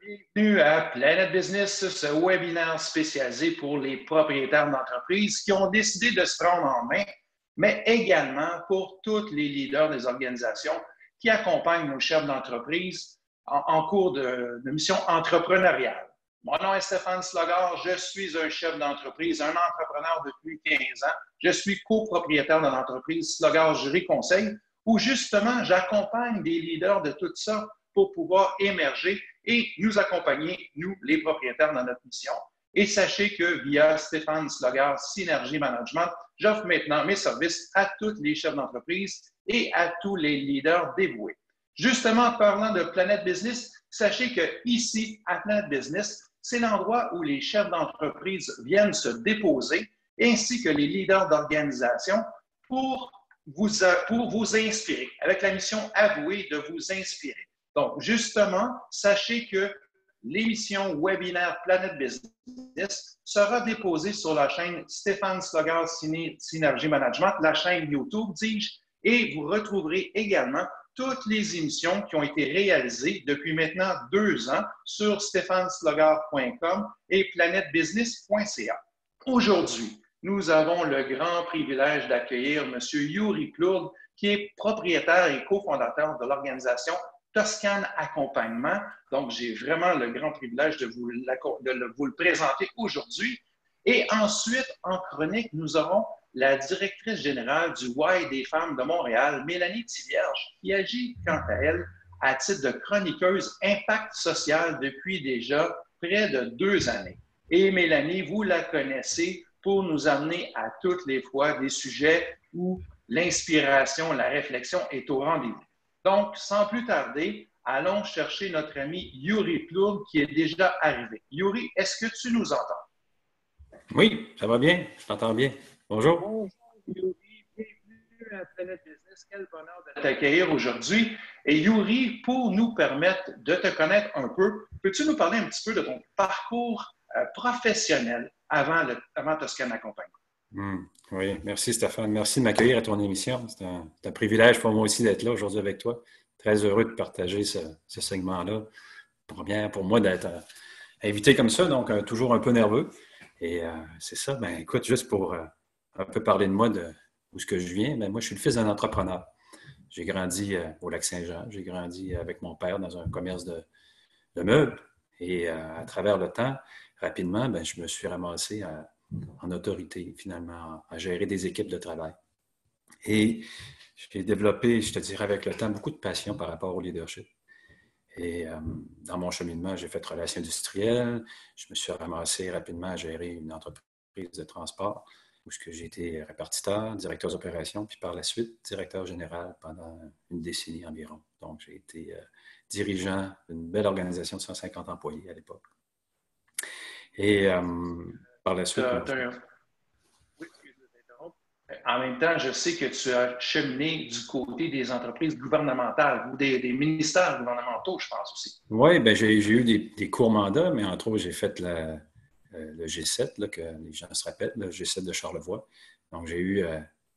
Bienvenue à Planet Business, ce webinaire spécialisé pour les propriétaires d'entreprises qui ont décidé de se prendre en main, mais également pour tous les leaders des organisations qui accompagnent nos chefs d'entreprise en cours de mission entrepreneuriale. Mon nom est Stéphane Slogard, je suis un chef d'entreprise, un entrepreneur depuis 15 ans. Je suis copropriétaire de l'entreprise Slogard Jury Conseil, où justement j'accompagne des leaders de tout ça pour pouvoir émerger et nous accompagner, nous, les propriétaires, dans notre mission. Et sachez que via Stéphane Slogard Synergie Management, j'offre maintenant mes services à tous les chefs d'entreprise et à tous les leaders dévoués. Justement, en parlant de Planet Business, sachez qu'ici, à Planet Business, c'est l'endroit où les chefs d'entreprise viennent se déposer, ainsi que les leaders d'organisation pour vous inspirer, avec la mission avouée de vous inspirer. Donc, justement, sachez que l'émission webinaire Planet Business sera déposée sur la chaîne Stéphane Slogard Synergie Management, la chaîne YouTube, dis-je, et vous retrouverez également toutes les émissions qui ont été réalisées depuis maintenant 2 ans sur stéphaneslogard.com et planetbusiness.ca. Aujourd'hui, nous avons le grand privilège d'accueillir M. Yuri Plourde, qui est propriétaire et cofondateur de l'organisation Toscane Accompagnement. Donc, j'ai vraiment le grand privilège de vous le présenter aujourd'hui. Et ensuite, en chronique, nous aurons la directrice générale du Y des femmes de Montréal, Mélanie Thivierge, qui agit, quant à elle, à titre de chroniqueuse impact social depuis déjà près de 2 années. Et Mélanie, vous la connaissez pour nous amener à toutes les fois des sujets où l'inspiration, la réflexion est au rendez-vous. Donc, sans plus tarder, allons chercher notre ami Yuri Plourde qui est déjà arrivé. Yuri, est-ce que tu nous entends? Oui, ça va bien. Je t'entends bien. Bonjour. Bonjour, Yuri. Bienvenue à Planet Business. Quel bonheur de t'accueillir aujourd'hui. Et Yuri, pour nous permettre de te connaître un peu, peux-tu nous parler un petit peu de ton parcours professionnel avant Toscane Accompagnement? Oui, merci Stéphane. Merci de m'accueillir à ton émission. C'est un privilège pour moi aussi d'être là aujourd'hui avec toi. Très heureux de partager ce segment-là. Pour moi d'être invité comme ça, donc toujours un peu nerveux. Et c'est ça. Ben, écoute, juste pour un peu parler de moi, d'où je viens, ben, moi, je suis le fils d'un entrepreneur. J'ai grandi au Lac-Saint-Jean. J'ai grandi avec mon père dans un commerce de meubles. Et à travers le temps, rapidement, ben, je me suis ramassé en autorité, finalement, à gérer des équipes de travail. Et j'ai développé, je te dirais, avec le temps, beaucoup de passion par rapport au leadership. Et dans mon cheminement, j'ai fait relations industrielles. Je me suis ramassé rapidement à gérer une entreprise de transport où j'ai été répartiteur, directeur d'opération, puis par la suite, directeur général pendant une décennie environ. Donc, j'ai été dirigeant d'une belle organisation de 150 employés à l'époque. Et par la suite... Oui, excuse-moi de t'interrompre. En même temps, je sais que tu as cheminé du côté des entreprises gouvernementales ou des ministères gouvernementaux, je pense aussi. Oui, bien, j'ai eu des courts mandats, mais entre autres, j'ai fait le G7, là, que les gens se rappellent, le G7 de Charlevoix. Donc, j'ai eu,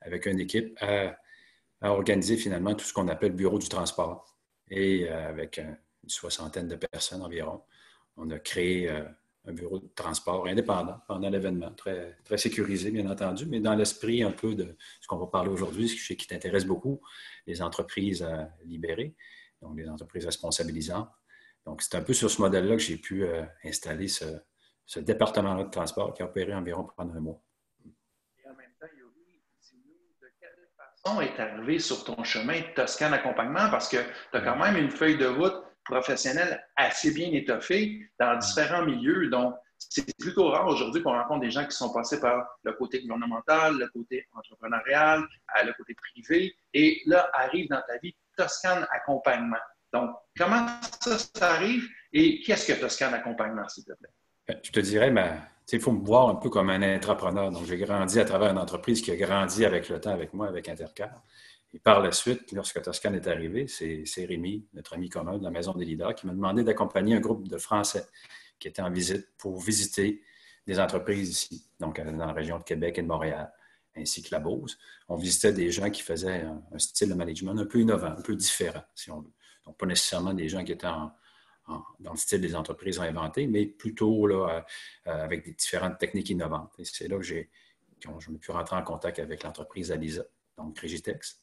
avec une équipe, à organiser finalement tout ce qu'on appelle le bureau du transport. Et avec une 60aine de personnes environ, on a créé un bureau de transport indépendant pendant l'événement, très, très sécurisé, bien entendu, mais dans l'esprit un peu de ce qu'on va parler aujourd'hui, ce qui t'intéresse beaucoup, les entreprises libérées, donc les entreprises responsabilisantes. Donc, c'est un peu sur ce modèle-là que j'ai pu installer ce département-là de transport qui a opéré environ pendant 1 mois. Et en même temps, Yuri, dis-nous de quelle façon est arrivé sur ton chemin de Toscane Accompagnement, parce que tu as quand même une feuille de route professionnelle assez bien étoffée dans différents milieux. Donc, c'est plutôt rare aujourd'hui qu'on rencontre des gens qui sont passés par le côté gouvernemental, le côté entrepreneurial, le côté privé, et là, arrive dans ta vie Toscane Accompagnement. Donc, comment ça arrive et qu'est-ce que Toscane Accompagnement, s'il te plaît? Je te dirais, il faut me voir un peu comme un entrepreneur. Donc, j'ai grandi à travers une entreprise qui a grandi avec le temps avec moi, avec Intercar. Et par la suite, lorsque Toscane est arrivé, c'est Rémi, notre ami commun de la Maison des leaders, qui m'a demandé d'accompagner un groupe de Français qui étaient en visite pour visiter des entreprises ici, donc dans la région de Québec et de Montréal, ainsi que la Beauce. On visitait des gens qui faisaient un style de management un peu innovant, un peu différent, si on veut. Donc, pas nécessairement des gens qui étaient dans le style des entreprises réinventées, mais plutôt là, avec des différentes techniques innovantes. Et c'est là que je me suis rentré en contact avec l'entreprise Alisa, donc Rigitex.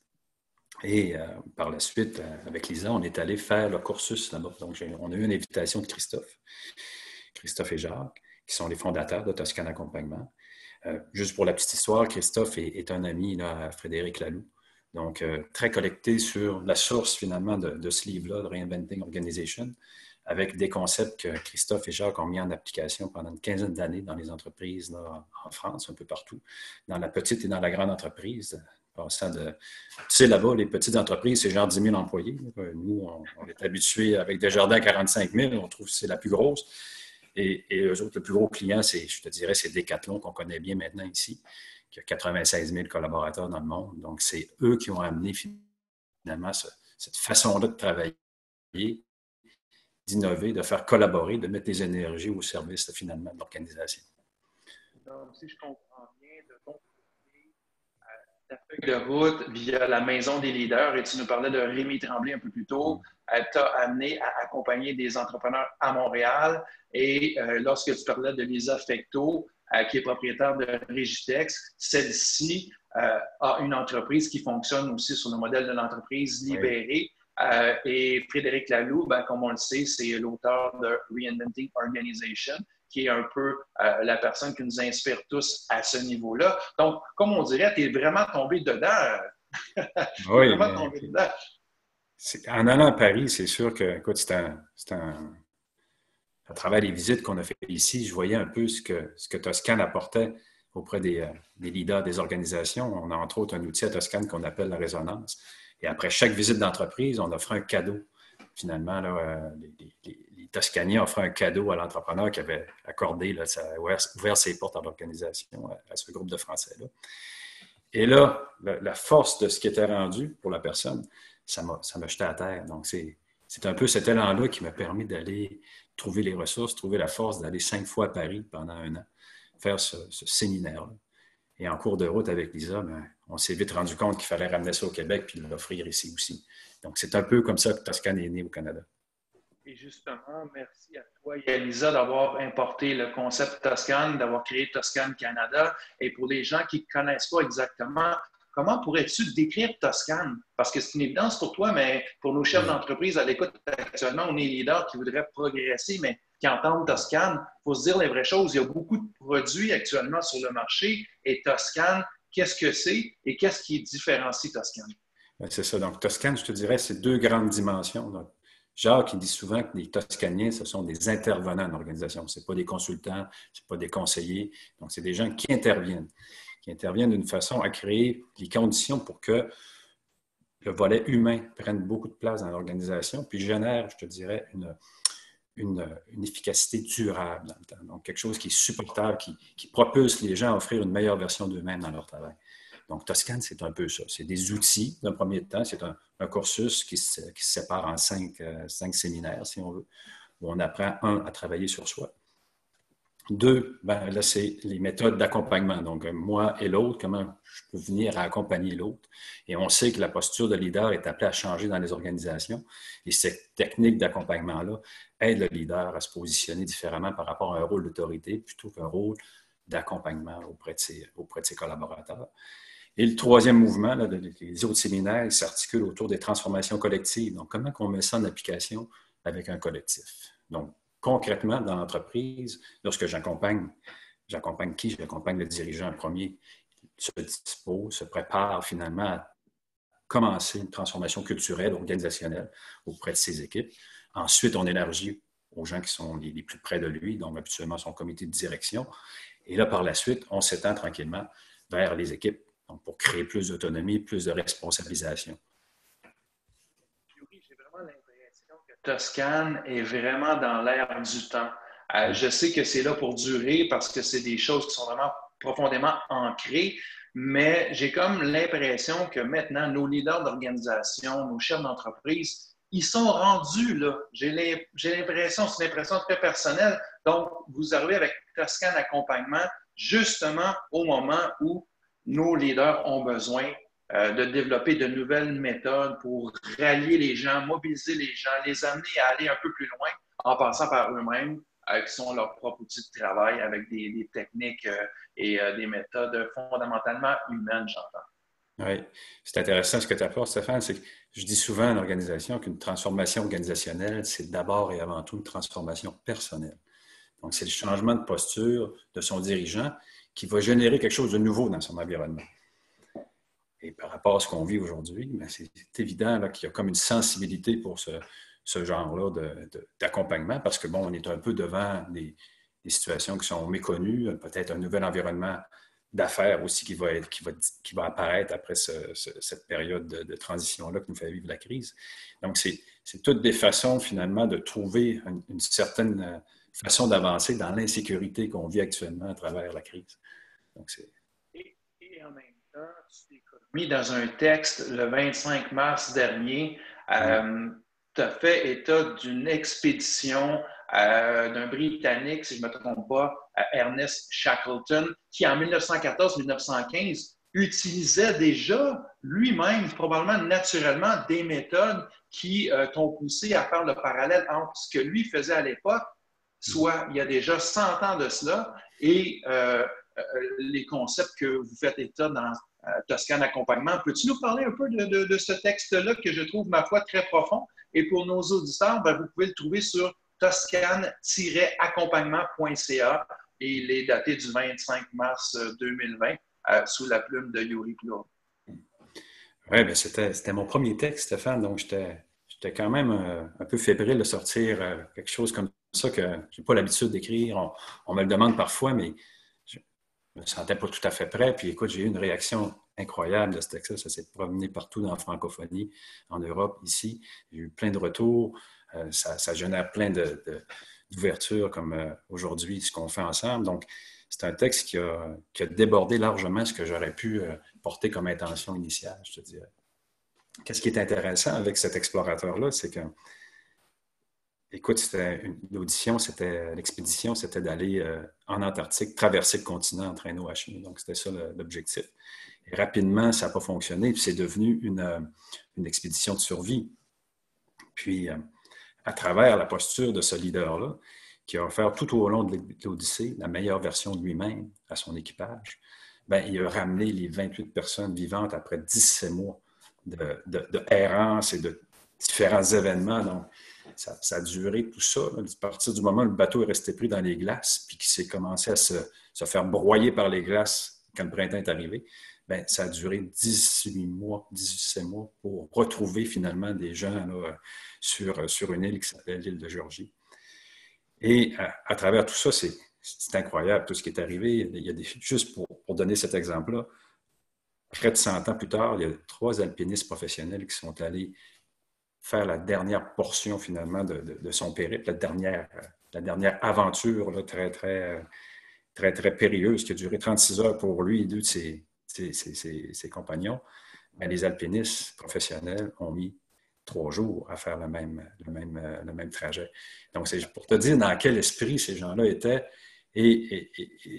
Et par la suite, avec Lisa, on est allé faire le cursus là-bas. Donc, on a eu une invitation de Christophe et Jacques, qui sont les fondateurs de Toscane Accompagnement. Juste pour la petite histoire, Christophe est un ami là, à Frédéric Laloux. Donc, très collecté sur la source finalement de ce livre-là, de Reinventing Organization, avec des concepts que Christophe et Jacques ont mis en application pendant une quinzaine d'années dans les entreprises là, en France, un peu partout, dans la petite et dans la grande entreprise. Passant de, tu sais, là-bas, les petites entreprises, c'est genre 10 000 employés. Nous, on est habitués avec Desjardins à 45 000, on trouve que c'est la plus grosse. Et eux autres, le plus gros client, je te dirais, c'est Decathlon, qu'on connaît bien maintenant ici, qui a 96 000 collaborateurs dans le monde. Donc, c'est eux qui ont amené finalement cette façon-là de travailler, d'innover, de faire collaborer, de mettre les énergies au service finalement de l'organisation. Donc, si je comprends bien, de ton côté, ta feuille de route via la Maison des leaders, et tu nous parlais de Rémi Tremblay un peu plus tôt, t'a amené à accompagner des entrepreneurs à Montréal. Et lorsque tu parlais de Lisa Fecteau, qui est propriétaire de Rigitex, celle-ci a une entreprise qui fonctionne aussi sur le modèle de l'entreprise libérée. Oui. Et Frédéric Laloux, comme on le sait, c'est l'auteur de Reinventing Organization, qui est un peu la personne qui nous inspire tous à ce niveau-là. Donc, comme on dirait, tu es vraiment tombé dedans. Oui, vraiment tombé dedans. En allant à Paris, c'est sûr que, écoute, à travers les visites qu'on a faites ici, je voyais un peu ce que Toscane apportait auprès des leaders des organisations. On a entre autres un outil à Toscane qu'on appelle la résonance. Et après chaque visite d'entreprise, on offrait un cadeau. Finalement, là, les Toscaniens offraient un cadeau à l'entrepreneur qui avait accordé, là, ouvert ses portes à l'organisation, à ce groupe de Français-là. Et là, la force de ce qui était rendu pour la personne, ça m'a jeté à terre. Donc, c'est un peu cet élan-là qui m'a permis d'aller trouver les ressources, trouver la force d'aller 5 fois à Paris pendant 1 an, faire ce séminaire-là. Et en cours de route avec Lisa, on s'est vite rendu compte qu'il fallait ramener ça au Québec puis l'offrir ici aussi. Donc, c'est un peu comme ça que Toscane est né au Canada. Et justement, merci à toi et à Lisa d'avoir importé le concept Toscane, d'avoir créé Toscane Canada. Et pour les gens qui ne connaissent pas exactement, comment pourrais-tu décrire Toscane? Parce que c'est une évidence pour toi, mais pour nos chefs d'entreprise à l'écoute actuellement, on est leaders qui voudraient progresser, mais qui entendent Toscane. Il faut se dire les vraies choses. Il y a beaucoup de produits actuellement sur le marché. Et Toscane, qu'est-ce que c'est et qu'est-ce qui différencie Toscane? C'est ça. Donc, Toscane, je te dirais, c'est 2 grandes dimensions. Donc, Jacques, il dit souvent que les Toscaniens, ce sont des intervenants en organisation. Ce n'est pas des consultants, ce n'est pas des conseillers. Donc, c'est des gens qui interviennent d'une façon à créer les conditions pour que le volet humain prenne beaucoup de place dans l'organisation, puis génère, je te dirais, une efficacité durable dans le temps. Donc, quelque chose qui est supportable, qui propulse les gens à offrir une meilleure version d'eux-mêmes dans leur travail. Donc, Toscane, c'est un peu ça. C'est des outils, d'un premier temps. C'est un cursus qui se sépare en 5 séminaires, si on veut, où on apprend, 1, à travailler sur soi. 2, là, c'est les méthodes d'accompagnement. Donc, moi et l'autre, comment je peux venir à accompagner l'autre. Et on sait que la posture de leader est appelée à changer dans les organisations. Et cette technique d'accompagnement-là aide le leader à se positionner différemment par rapport à un rôle d'autorité plutôt qu'un rôle d'accompagnement auprès de ses collaborateurs. Et le 3e mouvement, là, les autres séminaires, ils s'articulent autour des transformations collectives. Donc, comment on met ça en application avec un collectif? Donc, concrètement, dans l'entreprise, lorsque j'accompagne qui? J'accompagne le dirigeant en premier. Il se prépare finalement à commencer une transformation culturelle, organisationnelle auprès de ses équipes. Ensuite, on élargit aux gens qui sont les plus près de lui, donc habituellement son comité de direction. Et là, par la suite, on s'étend tranquillement vers les équipes, donc pour créer plus d'autonomie, plus de responsabilisation. J'ai vraiment l'impression que Toscane est vraiment dans l'air du temps. Je sais que c'est là pour durer parce que c'est des choses qui sont vraiment profondément ancrées, mais j'ai comme l'impression que maintenant, nos leaders d'organisation, nos chefs d'entreprise, ils sont rendus là. J'ai l'impression, c'est une impression très personnelle. Donc, vous arrivez avec Toscane Accompagnement justement au moment où nos leaders ont besoin de développer de nouvelles méthodes pour rallier les gens, mobiliser les gens, les amener à aller un peu plus loin en passant par eux-mêmes, qui sont leur propre outil de travail avec des techniques et des méthodes fondamentalement humaines, j'entends. Oui, c'est intéressant ce que tu apportes, Stéphane. C'est que je dis souvent à l'organisation qu'une transformation organisationnelle, c'est d'abord et avant tout une transformation personnelle. Donc, c'est le changement de posture de son dirigeant qui va générer quelque chose de nouveau dans son environnement. Et par rapport à ce qu'on vit aujourd'hui, bien, c'est évident là, qu'il y a comme une sensibilité pour ce genre-là d'accompagnement parce que, bon, on est un peu devant des situations qui sont méconnues, peut-être un nouvel environnement d'affaires aussi qui va apparaître après cette période de transition-là que nous fait vivre la crise. Donc, c'est toutes des façons, finalement, de trouver une certaine façon d'avancer dans l'insécurité qu'on vit actuellement à travers la crise. Donc, et en même temps, tu t'es mis dans un texte le 25 mars dernier, tu as fait état d'une expédition d'un Britannique, si je ne me trompe pas, Ernest Shackleton, qui en 1914-1915 utilisait déjà lui-même, probablement naturellement, des méthodes qui t'ont poussé à faire le parallèle entre ce que lui faisait à l'époque, soit il y a déjà 100 ans de cela, et les concepts que vous faites état dans Toscane Accompagnement. Peux-tu nous parler un peu de ce texte-là que je trouve, ma foi, très profond? Et pour nos auditeurs, ben, vous pouvez le trouver sur toscane-accompagnement.ca et il est daté du 25 mars 2020 sous la plume de Yuri Claude. Oui, bien, c'était mon premier texte, Stéphane, donc j'étais quand même un peu fébrile de sortir quelque chose comme ça que je n'ai pas l'habitude d'écrire. On me le demande parfois, mais je ne me sentais pas tout à fait prêt. Puis écoute, j'ai eu une réaction incroyable de ce texte-là. Ça s'est promené partout dans la francophonie, en Europe, ici. J'ai eu plein de retours. Ça génère plein d'ouvertures comme aujourd'hui, ce qu'on fait ensemble. Donc, c'est un texte qui a débordé largement ce que j'aurais pu porter comme intention initiale, je te dirais. Qu'est-ce qui est intéressant avec cet explorateur-là, c'est que, écoute, l'expédition, c'était d'aller en Antarctique, traverser le continent en traîneau à chemin. Donc, c'était ça l'objectif. Et rapidement, ça n'a pas fonctionné, puis c'est devenu une expédition de survie. Puis, à travers la posture de ce leader-là, qui a offert tout au long de l'Odyssée la meilleure version de lui-même à son équipage, bien, il a ramené les 28 personnes vivantes après 17 mois de errance et de différents événements. Donc, ça a duré tout ça. Là, à partir du moment où le bateau est resté pris dans les glaces, puis qu'il s'est commencé à se faire broyer par les glaces quand le printemps est arrivé, bien, ça a duré 18 mois, 17 mois pour retrouver finalement des gens là, sur une île qui s'appelle l'île de Géorgie. Et à travers tout ça, c'est incroyable tout ce qui est arrivé. Il y a juste pour donner cet exemple-là, près de 100 ans plus tard, il y a 3 alpinistes professionnels qui sont allés faire la dernière portion finalement de son périple, la dernière aventure là, très, très, très, très périlleuse qui a duré 36 heures pour lui et 2 de ses compagnons. Mais les alpinistes professionnels ont mis 3 jours à faire le même trajet. Donc, c'est pour te dire dans quel esprit ces gens-là étaient et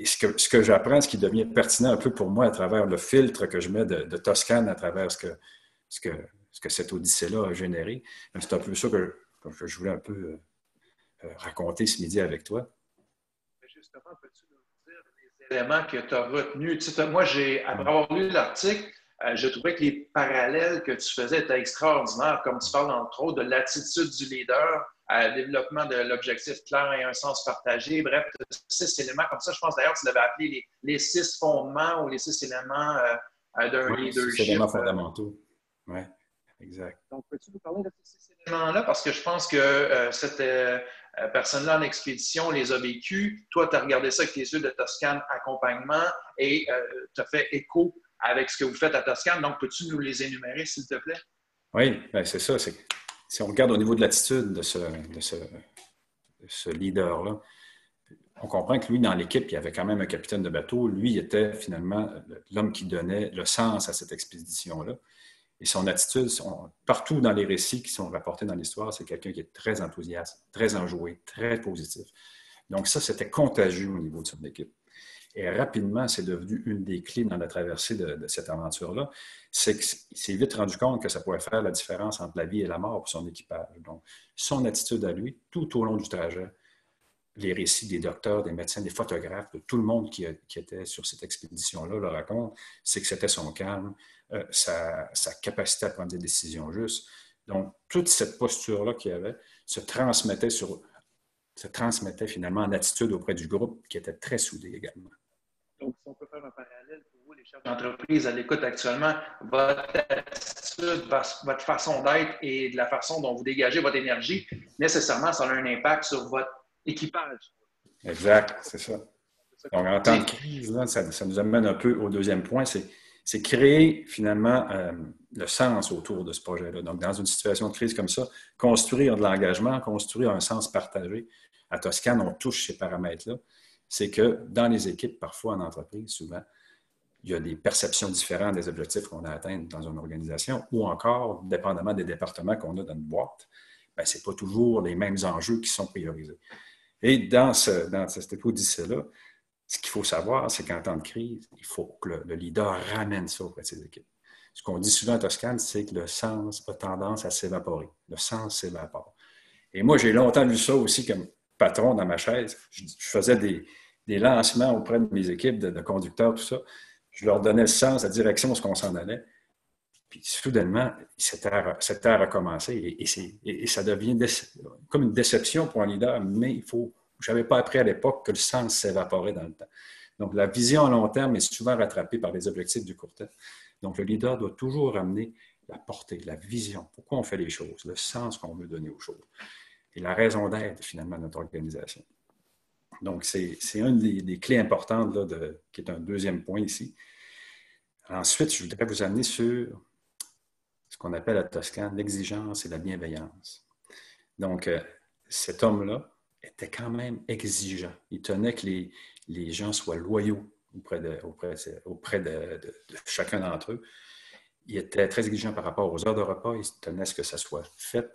ce que j'apprends, ce qui devient pertinent un peu pour moi à travers le filtre que je mets de Toscane, à travers ce que cette odyssée-là a généré. C'est un peu ça que je voulais un peu raconter ce midi avec toi. Justement, peux-tu nous dire les éléments que tu as retenus? Moi, après avoir lu l'article, je trouvais que les parallèles que tu faisais étaient extraordinaires, comme tu parles entre autres de l'attitude du leader, le développement de l'objectif clair et un sens partagé. Bref, 6 éléments comme ça. Je pense d'ailleurs que tu l'avais appelé les 6 fondements ou les 6 éléments d'un leadership. 6 éléments fondamentaux. Oui, exact. Donc, peux-tu nous parler de ces 6 éléments-là? Parce que je pense que cette personne-là en expédition les a vécus. Toi, tu as regardé ça avec tes yeux de Toscane Accompagnement et tu as fait écho avec ce que vous faites à Toscane. Donc, peux-tu nous les énumérer, s'il te plaît? Oui, bien, c'est ça. Si on regarde au niveau de l'attitude de ce leader-là, on comprend que lui, dans l'équipe, il y avait quand même un capitaine de bateau. Lui, il était finalement l'homme qui donnait le sens à cette expédition-là. Et son attitude, partout dans les récits qui sont rapportés dans l'histoire, c'est quelqu'un qui est très enthousiaste, très enjoué, très positif. Donc ça, c'était contagieux au niveau de son équipe. Et rapidement, c'est devenu une des clés dans la traversée de cette aventure-là. C'est qu'il s'est vite rendu compte que ça pouvait faire la différence entre la vie et la mort pour son équipage. Donc, son attitude à lui, tout au long du trajet, les récits des docteurs, des médecins, des photographes, de tout le monde qui était sur cette expédition-là le raconte, c'est que c'était son calme, sa capacité à prendre des décisions justes. Donc, toute cette posture-là qu'il avait se transmettait finalement en attitude auprès du groupe qui était très soudé également. Donc, si on peut faire un parallèle pour vous, les chefs d'entreprise à l'écoute actuellement, votre attitude, votre façon d'être et de la façon dont vous dégagez votre énergie, nécessairement, ça a un impact sur votre équipage. Exact, c'est ça. Donc, en temps de crise, là, ça nous amène un peu au deuxième point, c'est créer finalement le sens autour de ce projet-là. Donc, dans une situation de crise comme ça, construire de l'engagement, construire un sens partagé. À Toscane, on touche ces paramètres-là. C'est que dans les équipes, parfois en entreprise, souvent, il y a des perceptions différentes des objectifs qu'on a atteints dans une organisation ou encore, dépendamment des départements qu'on a dans une boîte, bien, ce n'est pas toujours les mêmes enjeux qui sont priorisés. Et dans cette odyssée-là, ce qu'il faut savoir, c'est qu'en temps de crise, il faut que le leader ramène ça auprès de ses équipes. Ce qu'on dit souvent à Toscane, c'est que le sens a tendance à s'évaporer. Le sens s'évapore. Et moi, j'ai longtemps vu ça aussi comme patron dans ma chaise. Je faisais des lancements auprès de mes équipes de conducteurs, tout ça. Je leur donnais le sens, la direction, ce qu'on s'en allait. Puis soudainement, c'était à recommencer. Et ça devient comme une déception pour un leader, mais je n'avais pas appris à l'époque que le sens s'évaporait dans le temps. Donc, la vision à long terme est souvent rattrapée par les objectifs du court terme. Donc, le leader doit toujours ramener la portée, la vision. Pourquoi on fait les choses, le sens qu'on veut donner aux choses. Et la raison d'être, finalement, de notre organisation. Donc, c'est une des clés importantes là, qui est un deuxième point ici. Ensuite, je voudrais vous amener sur ce qu'on appelle à Toscane l'exigence et la bienveillance. Donc, cet homme-là était quand même exigeant. Il tenait que les gens soient loyaux auprès de chacun d'entre eux. Il était très exigeant par rapport aux heures de repas. Il tenait à ce que ça soit fait.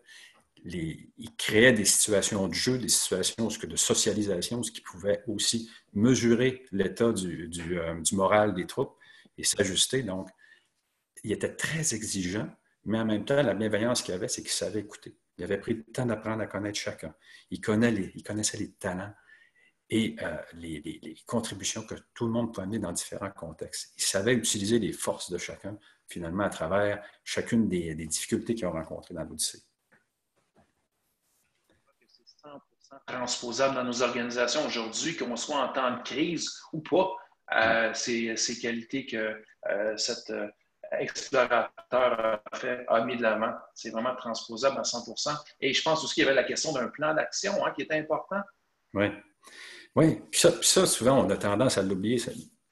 Il créait des situations de jeu, des situations de socialisation, ce qui pouvait aussi mesurer l'état du moral des troupes et s'ajuster. Donc, il était très exigeant, mais en même temps, la bienveillance qu'il avait, c'est qu'il savait écouter. Il avait pris le temps d'apprendre à connaître chacun. Il connaissait les talents et les contributions que tout le monde peut amener dans différents contextes. Il savait utiliser les forces de chacun, finalement, à travers chacune des difficultés qu'ils ont rencontrées dans l'Odyssée. C'est 100% transposable dans nos organisations aujourd'hui, qu'on soit en temps de crise ou pas. Ces qualités que cet explorateur a mis de l'avant. C'est vraiment transposable à 100%. Et je pense aussi qu'il y avait la question d'un plan d'action qui était important. Oui. Oui. Puis ça, souvent, on a tendance à l'oublier.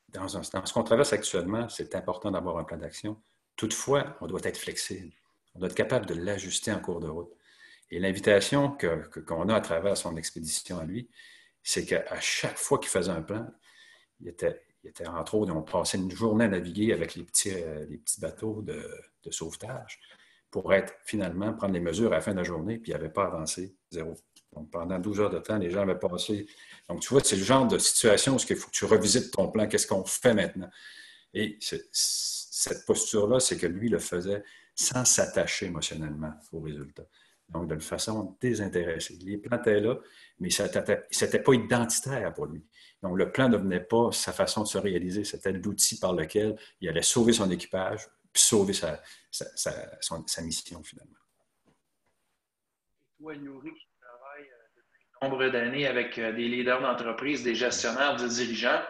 Dans ce qu'on traverse actuellement, c'est important d'avoir un plan d'action. Toutefois, on doit être flexible. On doit être capable de l'ajuster en cours de route. Et l'invitation qu'on a à travers son expédition à lui, c'est qu'à chaque fois qu'il faisait un plan, il était entre autres, on passait une journée à naviguer avec les petits bateaux de sauvetage pour finalement prendre les mesures à la fin de la journée, puis il n'avait pas avancé, zéro. Donc, pendant 12 heures de temps, les gens avaient passé. Donc, tu vois, c'est le genre de situation où il faut que tu revisites ton plan. Qu'est-ce qu'on fait maintenant? Et cette posture-là, c'est que lui le faisait sans s'attacher émotionnellement au résultat. Donc, de façon désintéressée. Les plans étaient là, mais ce n'était pas identitaire pour lui. Donc, le plan ne devenait pas sa façon de se réaliser. C'était l'outil par lequel il allait sauver son équipage, puis sauver sa mission, finalement. Toi, Yuri, qui travaille depuis nombre d'années avec des leaders d'entreprise, des gestionnaires, des dirigeants,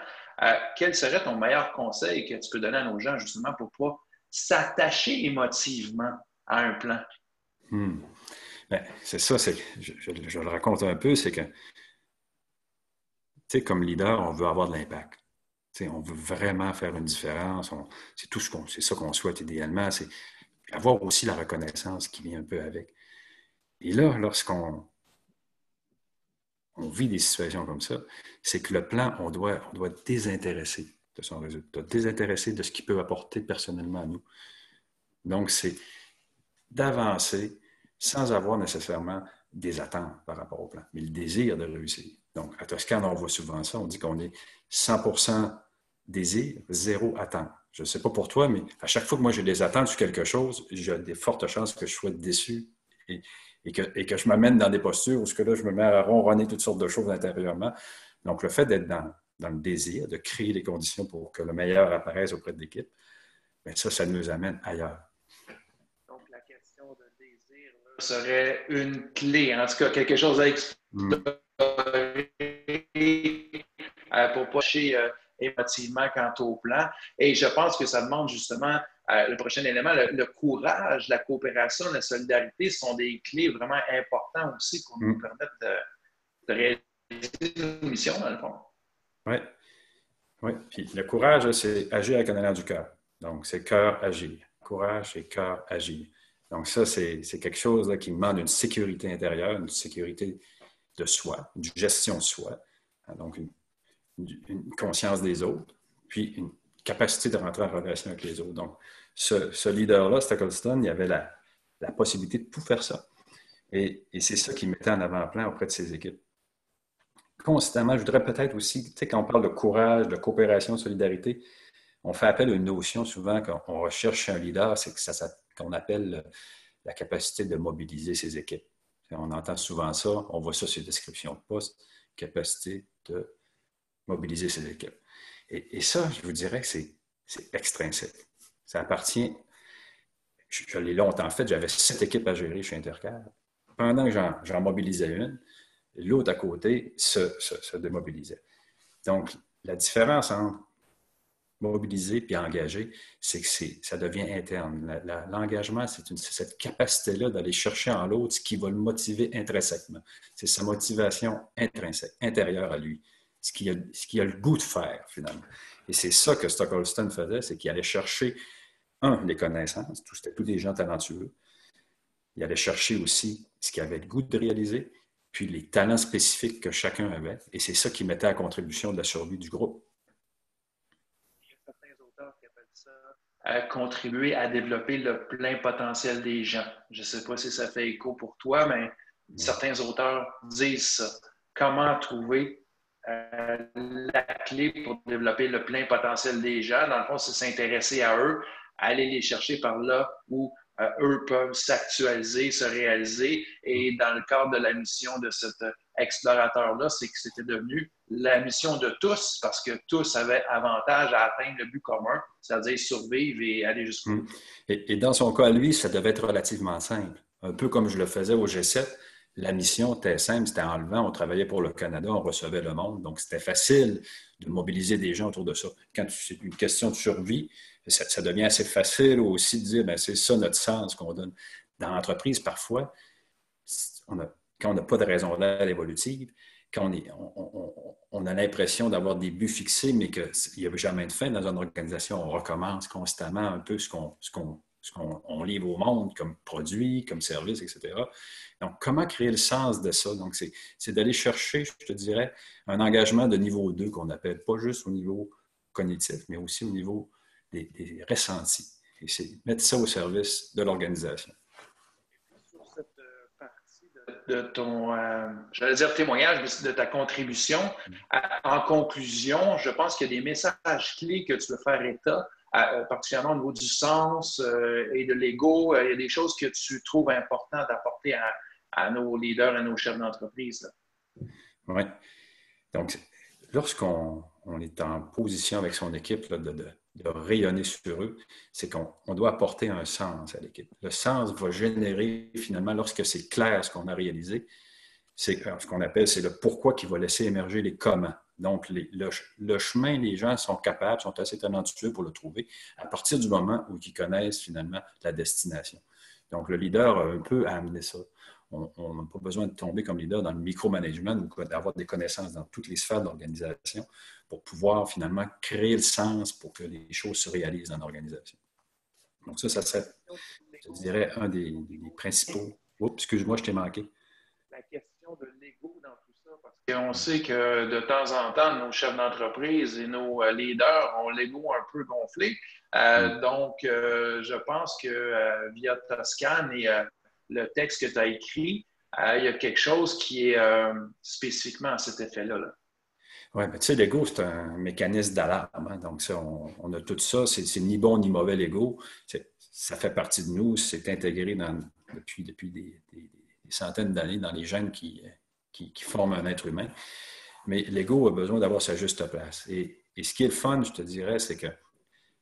quel serait ton meilleur conseil que tu peux donner à nos gens, justement, pour ne pas s'attacher émotivement à un plan? Bien, c'est ça, je le raconte un peu, c'est que, tu sais, comme leader, on veut avoir de l'impact. Tu sais, on veut vraiment faire une différence. C'est ça qu'on souhaite idéalement, c'est avoir aussi la reconnaissance qui vient un peu avec. Et là, lorsqu'on vit des situations comme ça, c'est que le plan, on doit désintéresser de son résultat, désintéresser de ce qu'il peut apporter personnellement à nous. Donc, c'est d'avancer sans avoir nécessairement des attentes par rapport au plan, mais le désir de réussir. Donc, à Toscane, on voit souvent ça. On dit qu'on est 100% désir, zéro attente. Je ne sais pas pour toi, mais à chaque fois que moi j'ai des attentes sur quelque chose, j'ai des fortes chances que je sois déçu et que je m'amène dans des postures où là, je me mets à ronronner toutes sortes de choses intérieurement. Donc, le fait d'être dans le désir, de créer les conditions pour que le meilleur apparaisse auprès de l'équipe, bien, ça nous amène ailleurs. Donc, la question de désir là, serait une clé, en tout cas, quelque chose à explorer pour ne pas toucher émotivement quant au plan. Et je pense que ça demande justement le prochain élément, le courage, la coopération, la solidarité sont des clés vraiment importantes aussi pour nous permettre de réaliser nos missions, dans le fond. Oui. Oui. Puis le courage, c'est agir avec un élan du cœur. Donc, c'est cœur, agir. Courage, c'est cœur, agir. Donc, ça, c'est quelque chose là, qui demande une sécurité intérieure, une sécurité de soi, une gestion de soi. Donc, une conscience des autres, puis une capacité de rentrer en relation avec les autres. Donc, ce leader-là, Stockleston, il avait la possibilité de tout faire ça. Et c'est ça qu'il mettait en avant-plan auprès de ses équipes. Constamment, je voudrais peut-être aussi, tu sais, quand on parle de courage, de coopération, de solidarité, on fait appel à une notion souvent qu'on recherche un leader, c'est qu'on appelle la capacité de mobiliser ses équipes. On entend souvent ça, on voit ça sur les descriptions de poste, capacité de mobiliser ses équipes. Et ça, je vous dirais que c'est extrinsèque. Ça appartient, je l'ai longtemps fait, j'avais 7 équipes à gérer chez Intercar. Pendant que j'en mobilisais une, l'autre à côté se démobilisait. Donc, la différence entre mobiliser et engager, c'est que ça devient interne. L'engagement, c'est cette capacité-là d'aller chercher en l'autre ce qui va le motiver intrinsèquement. C'est sa motivation intrinsèque, intérieure à lui, ce qu'il a le goût de faire, finalement. Et c'est ça que Stockleston faisait, c'est qu'il allait chercher, les connaissances, c'était tous des gens talentueux. Il allait chercher aussi ce qu'il avait le goût de réaliser, puis les talents spécifiques que chacun avait. Et c'est ça qui mettait à contribution de la survie du groupe. Il y a certains auteurs qui appellent ça contribuer à développer le plein potentiel des gens. Je ne sais pas si ça fait écho pour toi, mais certains auteurs disent ça. Comment trouver la clé pour développer le plein potentiel des gens? Dans le fond, c'est s'intéresser à eux, aller les chercher par là où eux peuvent s'actualiser, se réaliser. Et dans le cadre de la mission de cet explorateur-là, c'est que c'était devenu la mission de tous parce que tous avaient avantage à atteindre le but commun, c'est-à-dire survivre et aller jusqu'au bout. Et dans son cas, lui, ça devait être relativement simple. Un peu comme je le faisais au G7, la mission était simple, c'était enlevant, on travaillait pour le Canada, on recevait le monde, donc c'était facile de mobiliser des gens autour de ça. Quand c'est une question de survie, ça devient assez facile aussi de dire, bien, c'est ça notre sens qu'on donne. Dans l'entreprise, parfois, quand on n'a pas de raison d'être évolutive, quand on a l'impression d'avoir des buts fixés, mais qu'il n'y a jamais de fin dans une organisation, on recommence constamment un peu ce qu'on livre au monde comme produit, comme service, etc. Donc, comment créer le sens de ça? Donc, c'est d'aller chercher, je te dirais, un engagement de niveau 2 qu'on appelle, pas juste au niveau cognitif, mais aussi au niveau des ressentis. Et c'est mettre ça au service de l'organisation. Sur cette partie de ton, j'allais dire témoignage, mais de ta contribution, en conclusion, je pense qu'il y a des messages clés que tu veux faire état, particulièrement au niveau du sens et de l'ego. Il y a des choses que tu trouves importantes d'apporter à nos leaders, à nos chefs d'entreprise. Oui. Donc, lorsqu'on est en position avec son équipe là, de rayonner sur eux, c'est qu'on doit apporter un sens à l'équipe. Le sens va générer, finalement, lorsque c'est clair ce qu'on a réalisé, c'est ce qu'on appelle, c'est le pourquoi qui va laisser émerger les comment. Donc, le chemin, les gens sont capables, sont assez talentueux pour le trouver à partir du moment où ils connaissent finalement la destination. Donc, le leader a un peu à amener ça. On n'a pas besoin de tomber comme leader dans le micromanagement ou d'avoir des connaissances dans toutes les sphères de l'organisation pour pouvoir finalement créer le sens pour que les choses se réalisent dans l'organisation. Donc ça serait, je dirais, un des principaux. Oups, excuse-moi, je t'ai manqué. La question de l'ego dans tout ça, parce qu'on sait que de temps en temps, nos chefs d'entreprise et nos leaders ont l'ego un peu gonflé. Donc, je pense que via Toscane et le texte que tu as écrit, il y a quelque chose qui est spécifiquement à cet effet-là. Là. Oui, mais tu sais, l'ego, c'est un mécanisme d'alarme. Hein. Donc, ça, on a tout ça. C'est ni bon ni mauvais, l'ego. Ça fait partie de nous. C'est intégré depuis des centaines d'années dans les gènes qui forment un être humain. Mais l'ego a besoin d'avoir sa juste place. Et ce qui est le fun, je te dirais, c'est que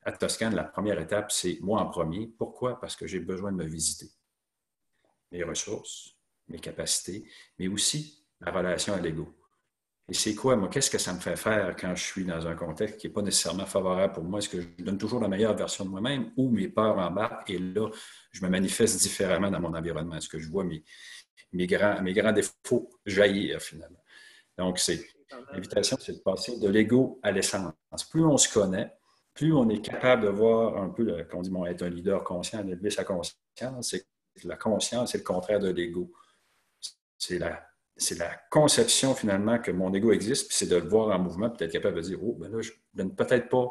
à Toscane, la première étape, c'est moi en premier. Pourquoi? Parce que j'ai besoin de me visiter. Mes ressources, mes capacités, mais aussi la relation à l'ego. Et c'est quoi, moi, qu'est-ce que ça me fait faire quand je suis dans un contexte qui n'est pas nécessairement favorable pour moi? Est-ce que je donne toujours la meilleure version de moi-même ou mes peurs embarquent et là, je me manifeste différemment dans mon environnement? Est-ce que je vois mes grands défauts jaillir finalement? Donc, l'invitation, c'est de passer de l'ego à l'essence. Plus on se connaît, plus on est capable de voir un peu, qu'on dit, bon, être un leader conscient, d'élever sa conscience, c'est la conscience, c'est le contraire de l'ego. C'est la conception finalement que mon ego existe, puis c'est de le voir en mouvement, puis d'être capable de dire, oh, ben là, je ne donne peut-être pas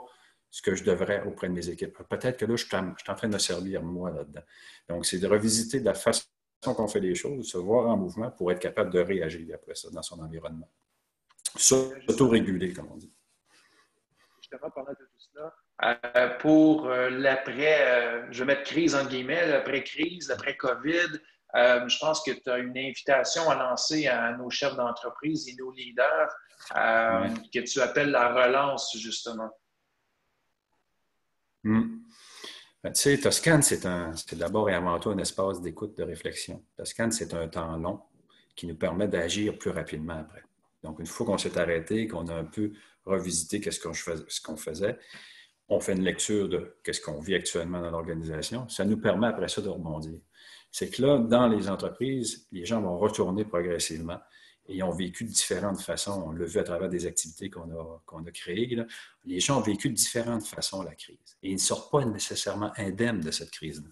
ce que je devrais auprès de mes équipes. Peut-être que là, je suis en train de me servir, moi, là-dedans. Donc, c'est de revisiter de la façon qu'on fait les choses, se voir en mouvement pour être capable de réagir après ça dans son environnement. S'auto-réguler, comme on dit. Justement, parlant de tout cela, pour l'après, je vais mettre crise entre guillemets, l'après-crise, l'après-COVID, je pense que tu as une invitation à lancer à nos chefs d'entreprise et nos leaders Ouais. que tu appelles la relance, justement. Ben, tu sais, Toscane, c'est d'abord et avant tout un espace d'écoute, de réflexion. Toscane, c'est un temps long qui nous permet d'agir plus rapidement après. Donc, une fois qu'on s'est arrêté, qu'on a un peu revisité ce qu'on faisait, on fait une lecture de ce qu'on vit actuellement dans l'organisation. Ça nous permet après ça de rebondir. C'est que là, dans les entreprises, les gens vont retourner progressivement et ils ont vécu de différentes façons. On l'a vu à travers des activités qu'on a créées. Là. Les gens ont vécu de différentes façons la crise et ils ne sortent pas nécessairement indemnes de cette crise-là.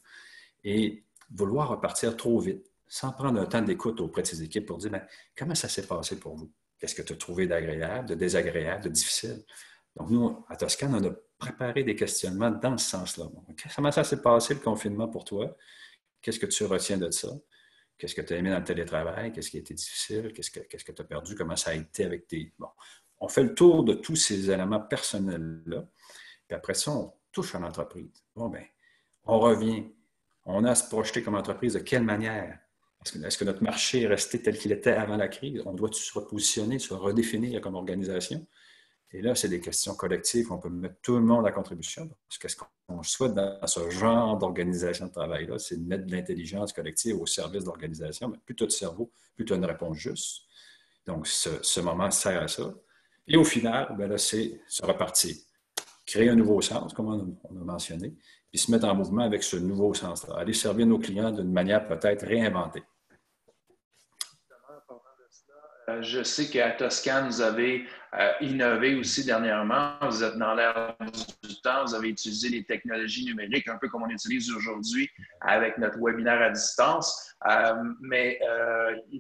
Et vouloir repartir trop vite, sans prendre un temps d'écoute auprès de ses équipes pour dire, comment ça s'est passé pour vous? Qu'est-ce que tu as trouvé d'agréable, de désagréable, de difficile? Donc, nous, à Toscane, on a préparé des questionnements dans ce sens-là. Comment ça s'est passé le confinement pour toi? Qu'est-ce que tu retiens de ça? Qu'est-ce que tu as aimé dans le télétravail? Qu'est-ce qui a été difficile? Qu'est-ce que tu as perdu? Comment ça a été avec tes... Bon, on fait le tour de tous ces éléments personnels-là. Puis après ça, on touche à l'entreprise. Bon, bien, on revient. On a à se projeter comme entreprise de quelle manière? Est-ce que notre marché est resté tel qu'il était avant la crise? On doit se repositionner, se redéfinir comme organisation? Et là, c'est des questions collectives qu'on peut mettre tout le monde à contribution. Parce que ce qu'on souhaite dans ce genre d'organisation de travail-là, c'est de mettre de l'intelligence collective au service de l'organisation. Mais plus tu as de cerveau, plus tu as une réponse juste. Donc, ce moment sert à ça. Et au final, bien là, c'est se repartir. Créer un nouveau sens, comme on a mentionné, puis se mettre en mouvement avec ce nouveau sens-là. Aller servir nos clients d'une manière peut-être réinventée. Je sais qu'à Toscane, vous avez innové aussi dernièrement. Vous êtes dans l'ère du temps. Vous avez utilisé les technologies numériques, un peu comme on utilise aujourd'hui avec notre webinaire à distance. Mais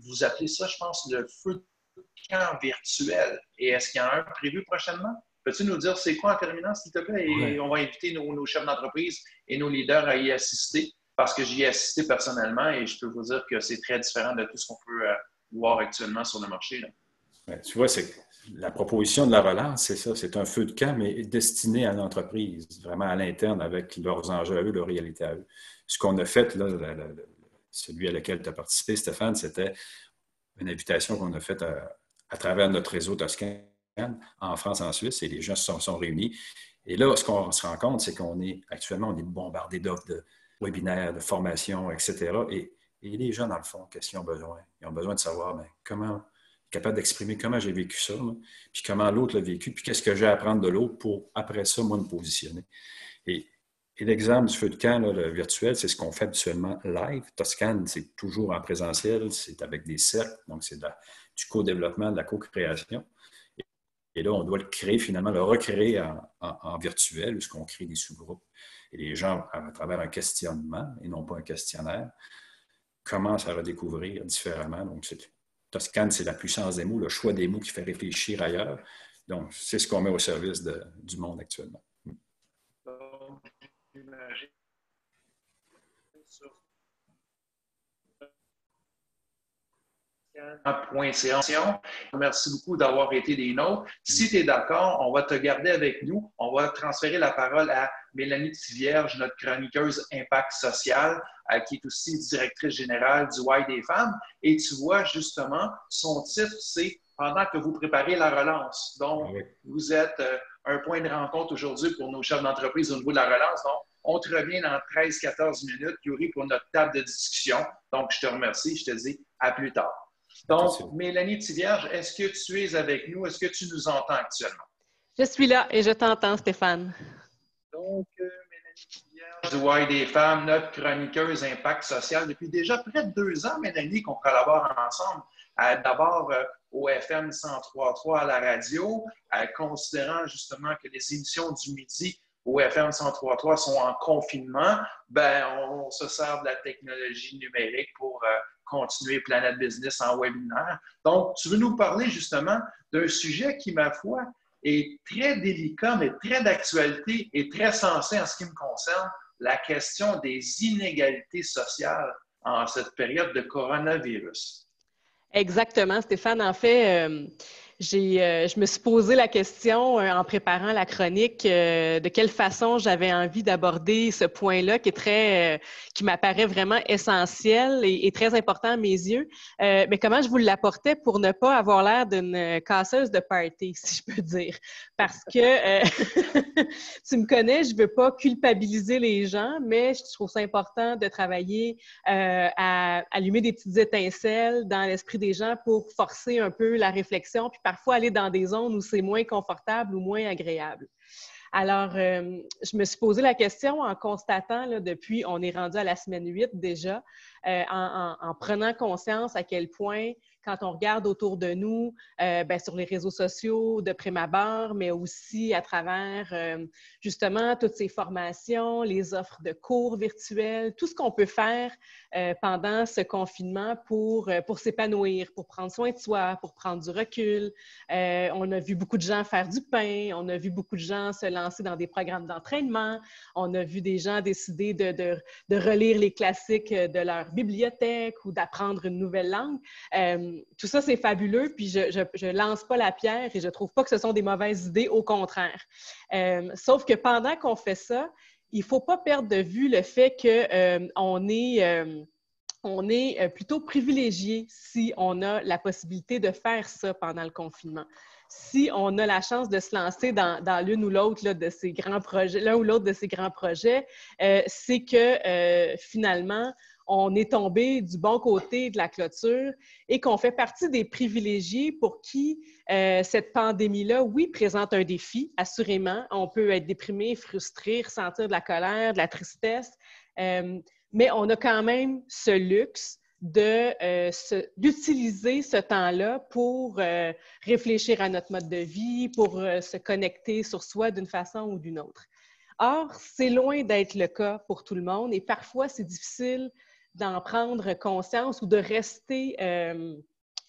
vous appelez ça, je pense, le feu de camp virtuel. Et est-ce qu'il y en a un prévu prochainement? Peux-tu nous dire c'est quoi en terminant, s'il te plaît? Et on va inviter nos chefs d'entreprise et nos leaders à y assister parce que j'y ai assisté personnellement et je peux vous dire que c'est très différent de tout ce qu'on peut voir actuellement sur le marché. Là. Ouais, tu vois, c'est la proposition de la relance, c'est ça, c'est un feu de camp, mais destiné à l'entreprise, vraiment à l'interne, avec leurs enjeux à eux, leur réalité à eux. Ce qu'on a fait, là, celui à lequel tu as participé, Stéphane, c'était une invitation qu'on a faite à travers notre réseau Toscane, en France, en Suisse, et les gens se sont réunis. Et là, ce qu'on se rend compte, c'est qu'on est actuellement, on est bombardé d'offres de webinaires, de formations, etc. Et les gens, dans le fond, qu'est-ce qu'ils ont besoin? Ils ont besoin de savoir comment, capable d'exprimer comment j'ai vécu ça, moi, puis comment l'autre l'a vécu, puis qu'est-ce que j'ai à apprendre de l'autre pour, après ça, moi, me positionner. Et l'exemple du feu de camp, là, le virtuel, c'est ce qu'on fait habituellement live. Toscane, c'est toujours en présentiel, c'est avec des cercles, donc c'est du co-développement, de la co-création. Et là, on doit le créer, finalement, le recréer en virtuel, où on crée des sous-groupes. Et les gens, à travers un questionnement, et non pas un questionnaire, commencent à redécouvrir différemment. Donc, Toscane, c'est la puissance des mots, le choix des mots qui fait réfléchir ailleurs. Donc, c'est ce qu'on met au service du monde actuellement. Donc, j'imagine sur Merci beaucoup d'avoir été des nôtres. Si tu es d'accord, on va te garder avec nous. On va transférer la parole à Mélanie Tivierge, notre chroniqueuse Impact social, qui est aussi directrice générale du Y des femmes. Et tu vois, justement, son titre, c'est « Pendant que vous préparez la relance ». Donc, vous êtes un point de rencontre aujourd'hui pour nos chefs d'entreprise au niveau de la relance. Donc, on te revient dans 13-14 minutes, Yuri, pour notre table de discussion. Donc, je te remercie. Je te dis à plus tard. Donc, Mélanie Tivierge, est-ce que tu es avec nous? Est-ce que tu nous entends actuellement? Je suis là et je t'entends, Stéphane. Donc, Mélanie Tivierge du Y des femmes, notre chroniqueuse Impact social. Depuis déjà près de 2 ans, Mélanie, qu'on collabore ensemble. D'abord au FM 103.3 à la radio, considérant justement que les émissions du midi au FM 103.3 sont en confinement, ben, on se sert de la technologie numérique pour continuer Planet Business en webinaire. Donc, tu veux nous parler justement d'un sujet qui, ma foi, est très délicat, mais très d'actualité et très sensé en ce qui me concerne, la question des inégalités sociales en cette période de coronavirus. Exactement, Stéphane. En fait, je me suis posé la question en préparant la chronique de quelle façon j'avais envie d'aborder ce point-là qui m'apparaît vraiment essentiel et très important à mes yeux. Mais comment je vous l'apportais pour ne pas avoir l'air d'une casseuse de party, si je peux dire. Parce que tu me connais, je ne veux pas culpabiliser les gens, mais je trouve ça important de travailler à allumer des petites étincelles dans l'esprit des gens pour forcer un peu la réflexion, puis parfois aller dans des zones où c'est moins confortable ou moins agréable. Alors, je me suis posé la question en constatant, là, depuis, on est rendu à la semaine 8 déjà, en prenant conscience à quel point, quand on regarde autour de nous, sur les réseaux sociaux, de prime abord, mais aussi à travers, justement, toutes ces formations, les offres de cours virtuels, tout ce qu'on peut faire pendant ce confinement pour s'épanouir, pour prendre soin de soi, pour prendre du recul. On a vu beaucoup de gens faire du pain, on a vu beaucoup de gens se lancer dans des programmes d'entraînement, on a vu des gens décider de relire les classiques de leur bibliothèque ou d'apprendre une nouvelle langue. Tout ça, c'est fabuleux, puis je lance pas la pierre et je trouve pas que ce sont des mauvaises idées, au contraire. Sauf que pendant qu'on fait ça, il faut pas perdre de vue le fait qu'on est plutôt privilégié si on a la possibilité de faire ça pendant le confinement. Si on a la chance de se lancer dans l'une ou l'autre de ces grands projets, l'un ou l'autre de ces grands projets, c'est que finalement, on est tombé du bon côté de la clôture et qu'on fait partie des privilégiés pour qui cette pandémie-là, oui, présente un défi, assurément. On peut être déprimé, frustré, ressentir de la colère, de la tristesse, mais on a quand même ce luxe d'utiliser ce temps-là pour réfléchir à notre mode de vie, pour se connecter sur soi d'une façon ou d'une autre. Or, c'est loin d'être le cas pour tout le monde et parfois, c'est difficile d'en prendre conscience ou de rester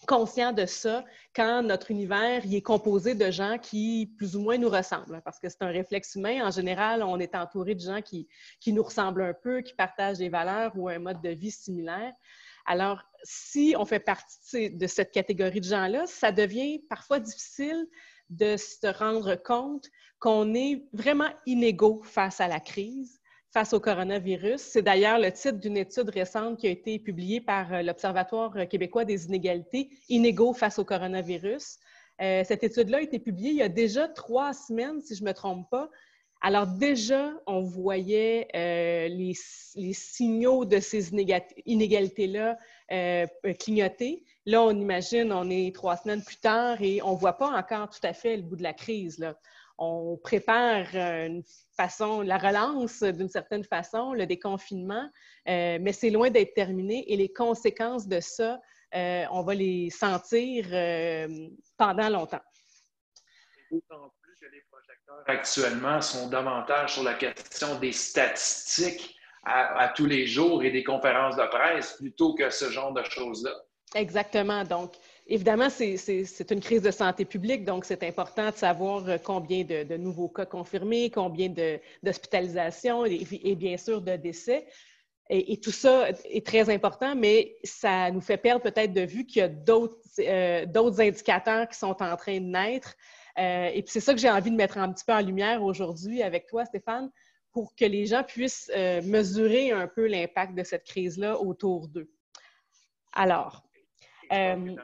conscient de ça quand notre univers il est composé de gens qui plus ou moins nous ressemblent. Parce que c'est un réflexe humain. En général, on est entouré de gens qui nous ressemblent un peu, qui partagent des valeurs ou un mode de vie similaire. Alors, si on fait partie de cette catégorie de gens-là, ça devient parfois difficile de se rendre compte qu'on est vraiment inégaux face à la crise, face au coronavirus. C'est d'ailleurs le titre d'une étude récente qui a été publiée par l'Observatoire québécois des inégalités, Inégaux face au coronavirus. Cette étude-là a été publiée il y a déjà 3 semaines, si je ne me trompe pas. Alors déjà, on voyait les signaux de ces inégalités-là clignoter. Là, on imagine, on est 3 semaines plus tard et on ne voit pas encore tout à fait le bout de la crise, là. On prépare la relance d'une certaine façon, le déconfinement, mais c'est loin d'être terminé et les conséquences de ça, on va les sentir pendant longtemps. D'autant plus que les projecteurs actuellement sont davantage sur la question des statistiques à tous les jours et des conférences de presse plutôt que ce genre de choses-là. Exactement. Donc, évidemment, c'est une crise de santé publique, donc c'est important de savoir combien de nouveaux cas confirmés, combien d'hospitalisations et bien sûr de décès. Et tout ça est très important, mais ça nous fait perdre peut-être de vue qu'il y a d'autres indicateurs qui sont en train de naître. Et puis c'est ça que j'ai envie de mettre un petit peu en lumière aujourd'hui avec toi, Stéphane, pour que les gens puissent mesurer un peu l'impact de cette crise-là autour d'eux. Alors, il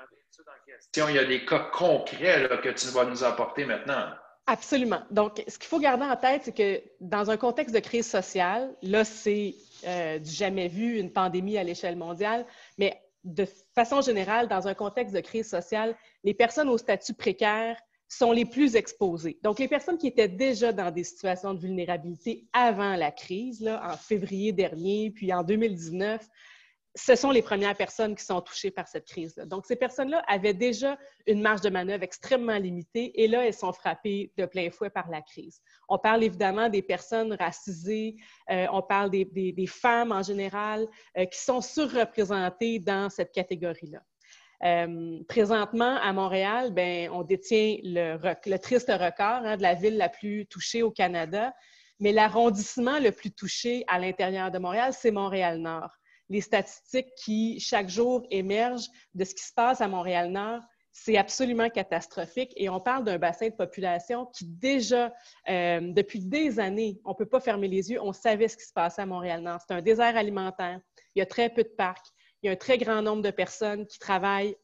y a des cas concrets là, que tu vas nous apporter maintenant. Absolument. Donc, ce qu'il faut garder en tête, c'est que dans un contexte de crise sociale, là, c'est du jamais vu, une pandémie à l'échelle mondiale, mais de façon générale, dans un contexte de crise sociale, les personnes au statut précaire sont les plus exposées. Donc, les personnes qui étaient déjà dans des situations de vulnérabilité avant la crise, là, en février dernier, puis en 2019, ce sont les premières personnes qui sont touchées par cette crise-là. Donc, ces personnes-là avaient déjà une marge de manœuvre extrêmement limitée et là, elles sont frappées de plein fouet par la crise. On parle évidemment des personnes racisées, on parle des femmes en général qui sont surreprésentées dans cette catégorie-là. Présentement, à Montréal, bien, on détient le triste record de la ville la plus touchée au Canada, mais l'arrondissement le plus touché à l'intérieur de Montréal, c'est Montréal-Nord. Les statistiques qui, chaque jour, émergent de ce qui se passe à Montréal-Nord, c'est absolument catastrophique. Et on parle d'un bassin de population qui, déjà, depuis des années, on ne peut pas fermer les yeux, on savait ce qui se passait à Montréal-Nord. C'est un désert alimentaire, il y a très peu de parcs, il y a un très grand nombre de personnes qui travaillent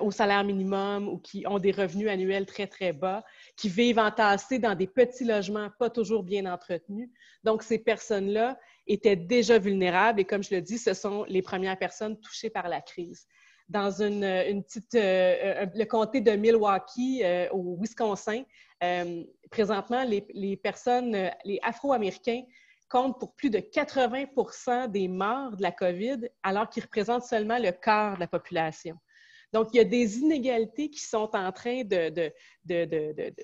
au salaire minimum ou qui ont des revenus annuels très, très bas, qui vivent entassés dans des petits logements pas toujours bien entretenus. Donc, ces personnes-là étaient déjà vulnérables et, comme je le dis, ce sont les premières personnes touchées par la crise. Dans le comté de Milwaukee, au Wisconsin, présentement, les personnes, les Afro-Américains comptent pour plus de 80% des morts de la COVID, alors qu'ils représentent seulement le quart de la population. Donc, il y a des inégalités qui sont en train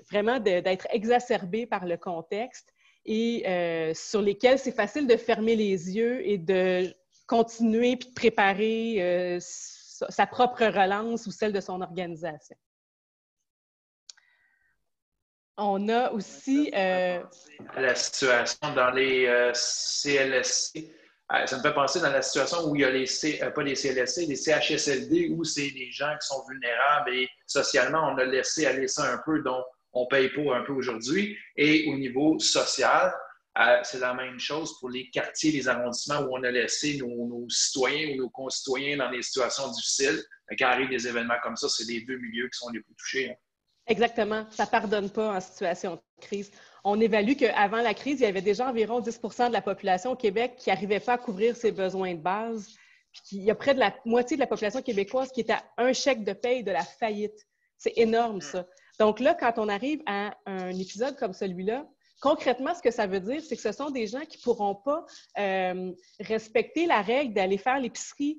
vraiment d'être exacerbées par le contexte et sur lesquelles c'est facile de fermer les yeux et de continuer puis de préparer sa propre relance ou celle de son organisation. On a aussi... à la situation dans les CLSC. Ça me fait penser dans la situation où il y a pas les CLSC, les CHSLD, où c'est des gens qui sont vulnérables et socialement, on a laissé aller ça un peu, dont on paye pour un peu aujourd'hui. Et au niveau social, c'est la même chose pour les quartiers, les arrondissements où on a laissé nos citoyens ou nos concitoyens dans des situations difficiles. Quand arrivent des événements comme ça, c'est les deux milieux qui sont les plus touchés. Exactement. Ça ne pardonne pas en situation de crise. On évalue qu'avant la crise, il y avait déjà environ 10% de la population au Québec qui n'arrivait pas à couvrir ses besoins de base. Puis il y a près de la moitié de la population québécoise qui est à un chèque de paye de la faillite. C'est énorme, ça. Donc là, quand on arrive à un épisode comme celui-là, concrètement, ce que ça veut dire, c'est que ce sont des gens qui ne pourront pas respecter la règle d'aller faire l'épicerie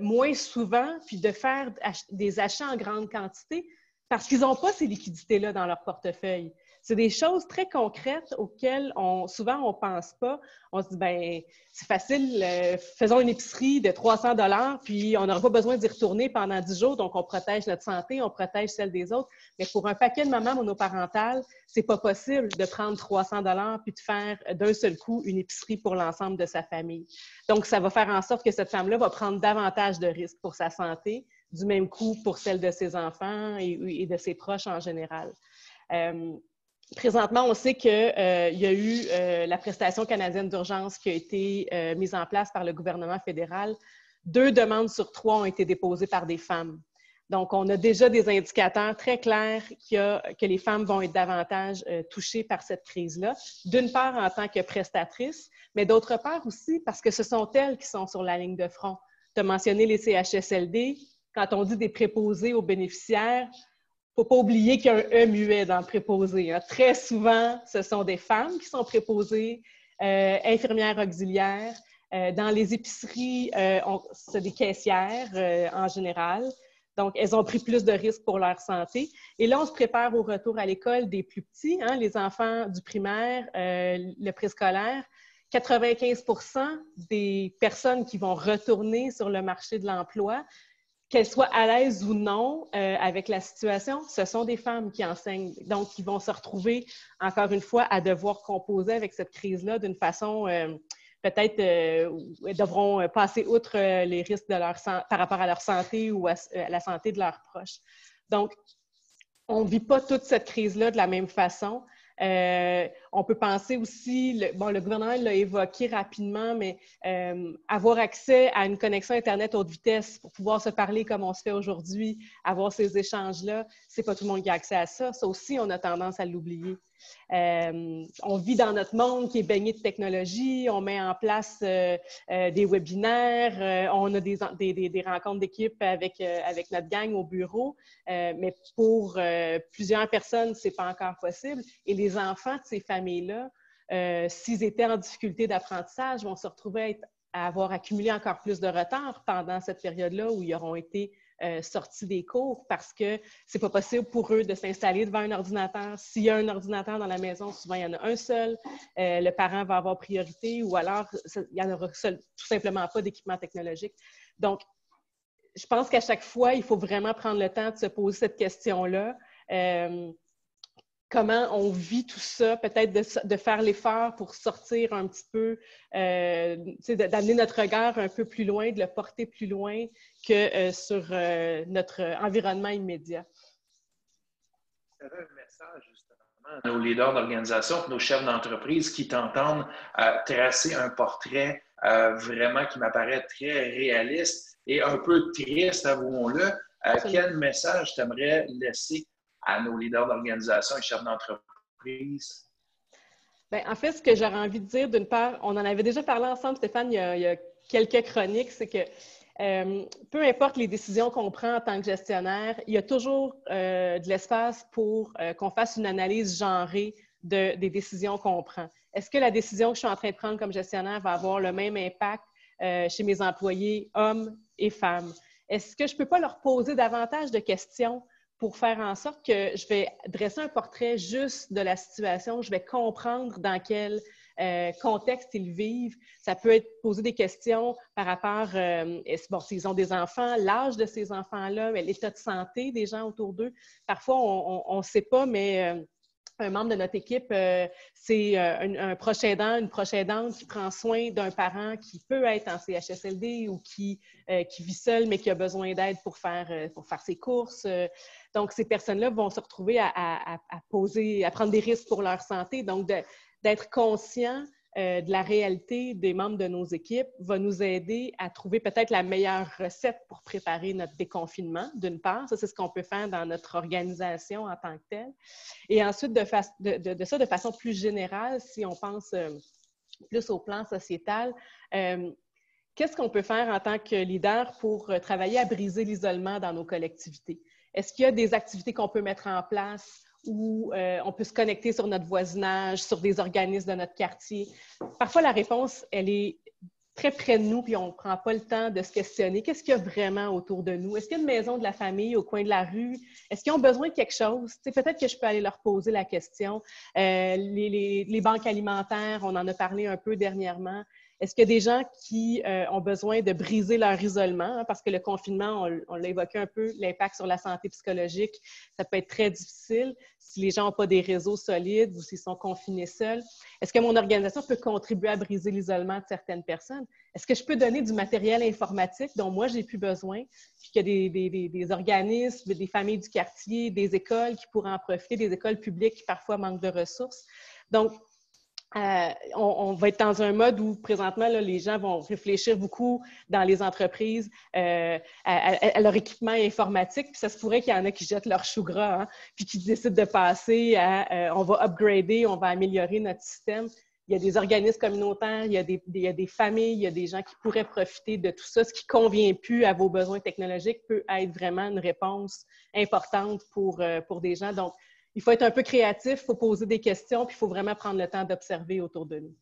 moins souvent puis de faire des achats en grande quantité parce qu'ils n'ont pas ces liquidités-là dans leur portefeuille. C'est des choses très concrètes auxquelles souvent on ne pense pas. On se dit, bien, c'est facile, faisons une épicerie de 300 $, puis on n'aura pas besoin d'y retourner pendant 10 jours, donc on protège notre santé, on protège celle des autres. Mais pour un paquet de mamans monoparentales, c'est pas possible de prendre 300 $ puis de faire d'un seul coup une épicerie pour l'ensemble de sa famille. Donc, ça va faire en sorte que cette femme-là va prendre davantage de risques pour sa santé, du même coup pour celle de ses enfants et de ses proches en général. Présentement, on sait qu'il y a eu la prestation canadienne d'urgence qui a été mise en place par le gouvernement fédéral. 2 demandes sur 3 ont été déposées par des femmes. Donc, on a déjà des indicateurs très clairs que les femmes vont être davantage touchées par cette crise-là. D'une part, en tant que prestatrices, mais d'autre part aussi parce que ce sont elles qui sont sur la ligne de front. Tu as mentionné les CHSLD. Quand on dit des préposés aux bénéficiaires, il ne faut pas oublier qu'il y a un E muet dans le préposé. Hein. Très souvent, ce sont des femmes qui sont préposées, infirmières auxiliaires. Dans les épiceries, c'est des caissières en général. Donc, elles ont pris plus de risques pour leur santé. Et là, on se prépare au retour à l'école des plus petits, hein, les enfants du primaire, le préscolaire. 95% des personnes qui vont retourner sur le marché de l'emploi, qu'elles soient à l'aise ou non avec la situation, ce sont des femmes qui enseignent. Donc, qui vont se retrouver, encore une fois, à devoir composer avec cette crise-là d'une façon peut-être devront passer outre les risques par rapport à leur santé ou à la santé de leurs proches. Donc, on ne vit pas toute cette crise-là de la même façon. On peut penser aussi, le gouvernement l'a évoqué rapidement, mais avoir accès à une connexion Internet haute vitesse pour pouvoir se parler comme on se fait aujourd'hui, avoir ces échanges-là, c'est pas tout le monde qui a accès à ça. Ça aussi, on a tendance à l'oublier. On vit dans notre monde qui est baigné de technologie, on met en place des webinaires, on a des rencontres d'équipe avec notre gang au bureau, mais pour plusieurs personnes, c'est pas encore possible. Et les enfants de ces familles-là, s'ils étaient en difficulté d'apprentissage, vont se retrouver à avoir accumulé encore plus de retard pendant cette période-là où ils auront été sortis des cours parce que c'est pas possible pour eux de s'installer devant un ordinateur. S'il y a un ordinateur dans la maison, souvent il y en a un seul, le parent va avoir priorité ou alors il n'y en aura tout simplement pas d'équipement technologique. Donc, je pense qu'à chaque fois, il faut vraiment prendre le temps de se poser cette question-là. Comment on vit tout ça, peut-être de faire l'effort pour sortir un petit peu, d'amener notre regard un peu plus loin, de le porter plus loin que sur notre environnement immédiat. Vous avez un message justement à nos leaders d'organisation, nos chefs d'entreprise qui t'entendent tracer un portrait vraiment qui m'apparaît très réaliste et un peu triste, avouons-le. Quel message tu aimerais laisser à nos leaders d'organisation et chefs d'entreprise? Bien, en fait, ce que j'aurais envie de dire, d'une part, on en avait déjà parlé ensemble, Stéphane, il y a quelques chroniques, c'est que peu importe les décisions qu'on prend en tant que gestionnaire, il y a toujours de l'espace pour qu'on fasse une analyse genrée des décisions qu'on prend. Est-ce que la décision que je suis en train de prendre comme gestionnaire va avoir le même impact chez mes employés, hommes et femmes? Est-ce que je ne peux pas leur poser davantage de questions pour faire en sorte que je vais dresser un portrait juste de la situation, je vais comprendre dans quel contexte ils vivent. Ça peut être poser des questions par rapport, s'ils ont des enfants, l'âge de ces enfants-là, l'état de santé des gens autour d'eux. Parfois, on ne sait pas, mais un membre de notre équipe, c'est un proche aidant, une proche aidante qui prend soin d'un parent qui peut être en CHSLD ou qui vit seul, mais qui a besoin d'aide pour faire ses courses. Donc, ces personnes-là vont se retrouver à prendre des risques pour leur santé. Donc, d'être conscient de la réalité des membres de nos équipes va nous aider à trouver peut-être la meilleure recette pour préparer notre déconfinement, d'une part. Ça, c'est ce qu'on peut faire dans notre organisation en tant que telle. Et ensuite, de ça, de façon plus générale, si on pense plus au plan sociétal, qu'est-ce qu'on peut faire en tant que leader pour travailler à briser l'isolement dans nos collectivités? Est-ce qu'il y a des activités qu'on peut mettre en place où on peut se connecter sur notre voisinage, sur des organismes de notre quartier? Parfois, la réponse, elle est très près de nous, puis on ne prend pas le temps de se questionner. Qu'est-ce qu'il y a vraiment autour de nous? Est-ce qu'il y a une maison de la famille au coin de la rue? Est-ce qu'ils ont besoin de quelque chose? Peut-être que je peux aller leur poser la question. Les banques alimentaires, on en a parlé un peu dernièrement. Est-ce qu'il y a des gens qui ont besoin de briser leur isolement? Parce que le confinement, on l'a évoqué un peu, l'impact sur la santé psychologique, ça peut être très difficile si les gens n'ont pas des réseaux solides ou s'ils sont confinés seuls. Est-ce que mon organisation peut contribuer à briser l'isolement de certaines personnes? Est-ce que je peux donner du matériel informatique dont moi, j'ai plus besoin? Puis qu'il y a des organismes, des familles du quartier, des écoles qui pourraient en profiter, des écoles publiques qui parfois manquent de ressources. Donc, on va être dans un mode où, présentement, là, les gens vont réfléchir beaucoup dans les entreprises à leur équipement informatique. Puis ça se pourrait qu'il y en a qui jettent leur chou gras, hein, puis qui décident de passer à on va upgrader, on va améliorer notre système. Il y a des organismes communautaires, il y a des familles, il y a des gens qui pourraient profiter de tout ça. Ce qui ne convient plus à vos besoins technologiques peut être vraiment une réponse importante pour des gens. Donc, il faut être un peu créatif, il faut poser des questions, puis il faut vraiment prendre le temps d'observer autour de nous.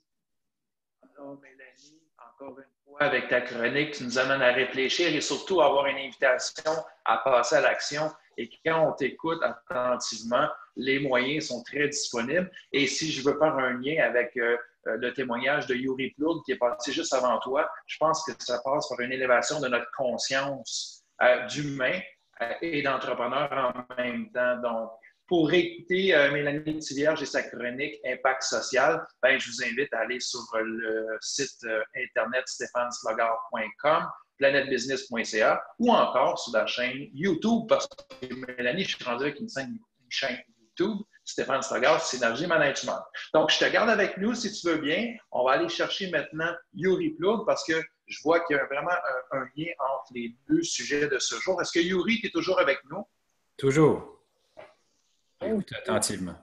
Alors, Mélanie, encore une fois, avec ta chronique, tu nous amènes à réfléchir et surtout à avoir une invitation à passer à l'action. Et quand on t'écoute attentivement, les moyens sont très disponibles. Et si je veux faire un lien avec le témoignage de Yuri Plourde qui est passé juste avant toi, je pense que ça passe par une élévation de notre conscience d'humain et d'entrepreneur en même temps. Donc, Pour écouter Mélanie Thivierge et sa chronique Impact social, ben, je vous invite à aller sur le site internet stéphaneslogard.com, planetbusiness.ca ou encore sur la chaîne YouTube, parce que Mélanie, je suis rendu avec une chaîne YouTube, Stéphane Slogard, Synergie Management. Donc, je te garde avec nous si tu veux bien. On va aller chercher maintenant Yuri Plourde parce que je vois qu'il y a vraiment un lien entre les deux sujets de ce jour. Est-ce que Yuri, tu es toujours avec nous? Toujours. Écoute attentivement.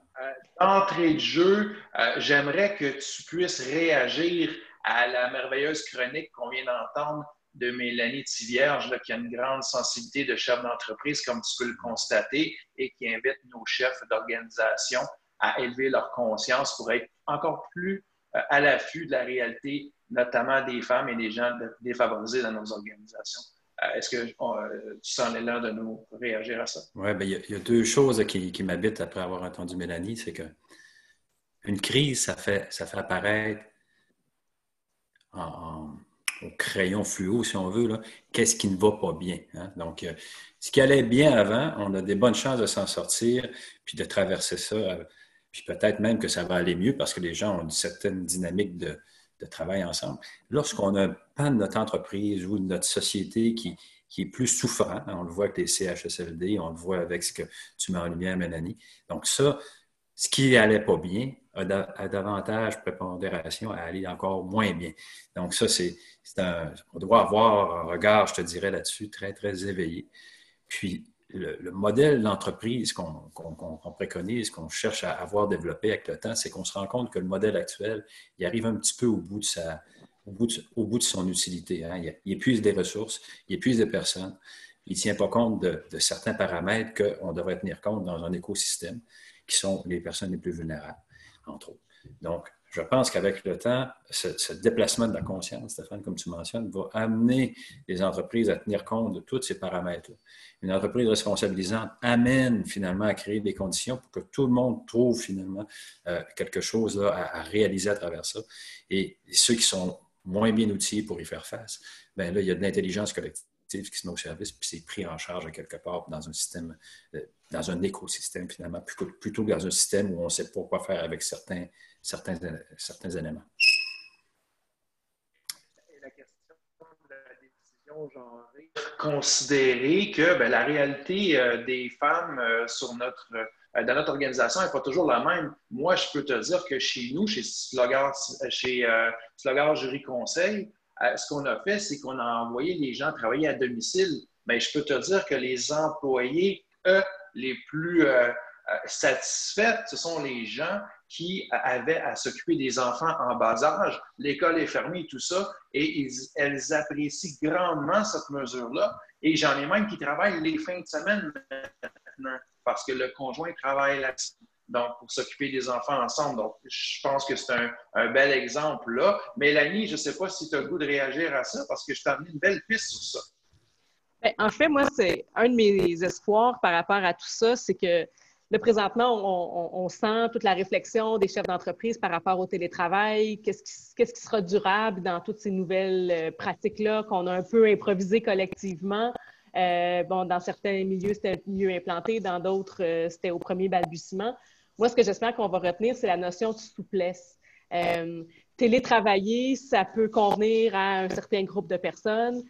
D'entrée de jeu, j'aimerais que tu puisses réagir à la merveilleuse chronique qu'on vient d'entendre de Mélanie Thivierge, là, qui a une grande sensibilité de chef d'entreprise, comme tu peux le constater, et qui invite nos chefs d'organisation à élever leur conscience pour être encore plus à l'affût de la réalité, notamment des femmes et des gens défavorisés dans nos organisations. Est-ce que tu sens l'élan de nous réagir à ça? Oui, bien, il y a deux choses qui m'habitent après avoir entendu Mélanie. C'est que une crise, ça fait apparaître au crayon fluo, si on veut, là, qu'est-ce qui ne va pas bien. Hein? Donc, ce qui allait bien avant, on a des bonnes chances de s'en sortir, puis de traverser ça, puis peut-être même que ça va aller mieux parce que les gens ont une certaine dynamique de travail ensemble. Lorsqu'on a un pan de notre entreprise ou de notre société qui est plus souffrant, hein, on le voit avec les CHSLD, on le voit avec ce que tu mets en lumière, Mélanie. Donc ça, ce qui n'allait pas bien a davantage prépondération à aller encore moins bien. Donc ça, on doit avoir un regard, je te dirais, là-dessus, très, très éveillé. Puis, le modèle d'entreprise qu'on préconise, qu'on cherche à avoir développé avec le temps, c'est qu'on se rend compte que le modèle actuel, il arrive un petit peu au bout de son utilité. Hein. Il épuise des ressources, il épuise des personnes, il ne tient pas compte de certains paramètres qu'on devrait tenir compte dans un écosystème, qui sont les personnes les plus vulnérables, entre autres. Donc, je pense qu'avec le temps, ce déplacement de la conscience, Stéphane, comme tu mentionnes, va amener les entreprises à tenir compte de tous ces paramètres-là. Une entreprise responsabilisante amène finalement à créer des conditions pour que tout le monde trouve finalement quelque chose là, à réaliser à travers ça. Et ceux qui sont moins bien outillés pour y faire face, bien là, il y a de l'intelligence collective qui se met au service, puis c'est pris en charge à quelque part dans un système, dans un écosystème finalement, plutôt que dans un système où on ne sait pas quoi faire avec certains éléments. Et la question de la décision genrée, considérer que ben, la réalité des femmes dans notre organisation n'est pas toujours la même. Moi, je peux te dire que chez nous, chez Slogard Jury Conseil, ce qu'on a fait, c'est qu'on a envoyé les gens travailler à domicile. Mais je peux te dire que les employés, eux, les plus satisfaits, ce sont les gens qui avaient à s'occuper des enfants en bas âge. L'école est fermée et tout ça, et elles apprécient grandement cette mesure-là. Et j'en ai même qui travaillent les fins de semaine maintenant, parce que le conjoint travaille là-dessus. Donc, pour s'occuper des enfants ensemble. Donc, je pense que c'est un bel exemple là. Mélanie, je ne sais pas si tu as le goût de réagir à ça, parce que je t'ai amené une belle piste sur ça. Bien, en fait, moi, c'est un de mes espoirs par rapport à tout ça, c'est que là, présentement, on sent toute la réflexion des chefs d'entreprise par rapport au télétravail, qu'est-ce qui sera durable dans toutes ces nouvelles pratiques-là qu'on a un peu improvisées collectivement. Bon, dans certains milieux, c'était mieux implanté, dans d'autres, c'était au premier balbutiement. Moi, ce que j'espère qu'on va retenir, c'est la notion de souplesse. Télétravailler, ça peut convenir à un certain groupe de personnes.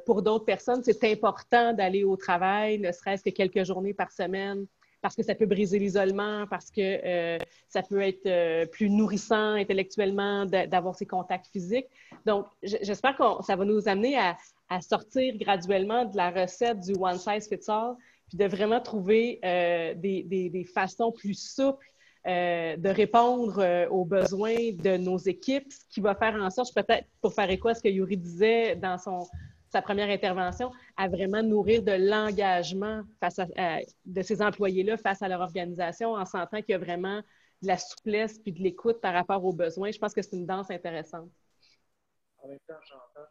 Pour d'autres personnes, c'est important d'aller au travail, ne serait-ce que quelques journées par semaine, parce que ça peut briser l'isolement, parce que ça peut être plus nourrissant intellectuellement d'avoir ces contacts physiques. Donc, j'espère que ça va nous amener à sortir graduellement de la recette du one size fits all, puis de vraiment trouver des façons plus souples de répondre aux besoins de nos équipes, ce qui va faire en sorte, peut-être pour faire écho à ce que Yuri disait dans sa première intervention, à vraiment nourrir de l'engagement de ces employés-là face à leur organisation en sentant qu'il y a vraiment de la souplesse puis de l'écoute par rapport aux besoins. Je pense que c'est une danse intéressante. En même temps, j'entends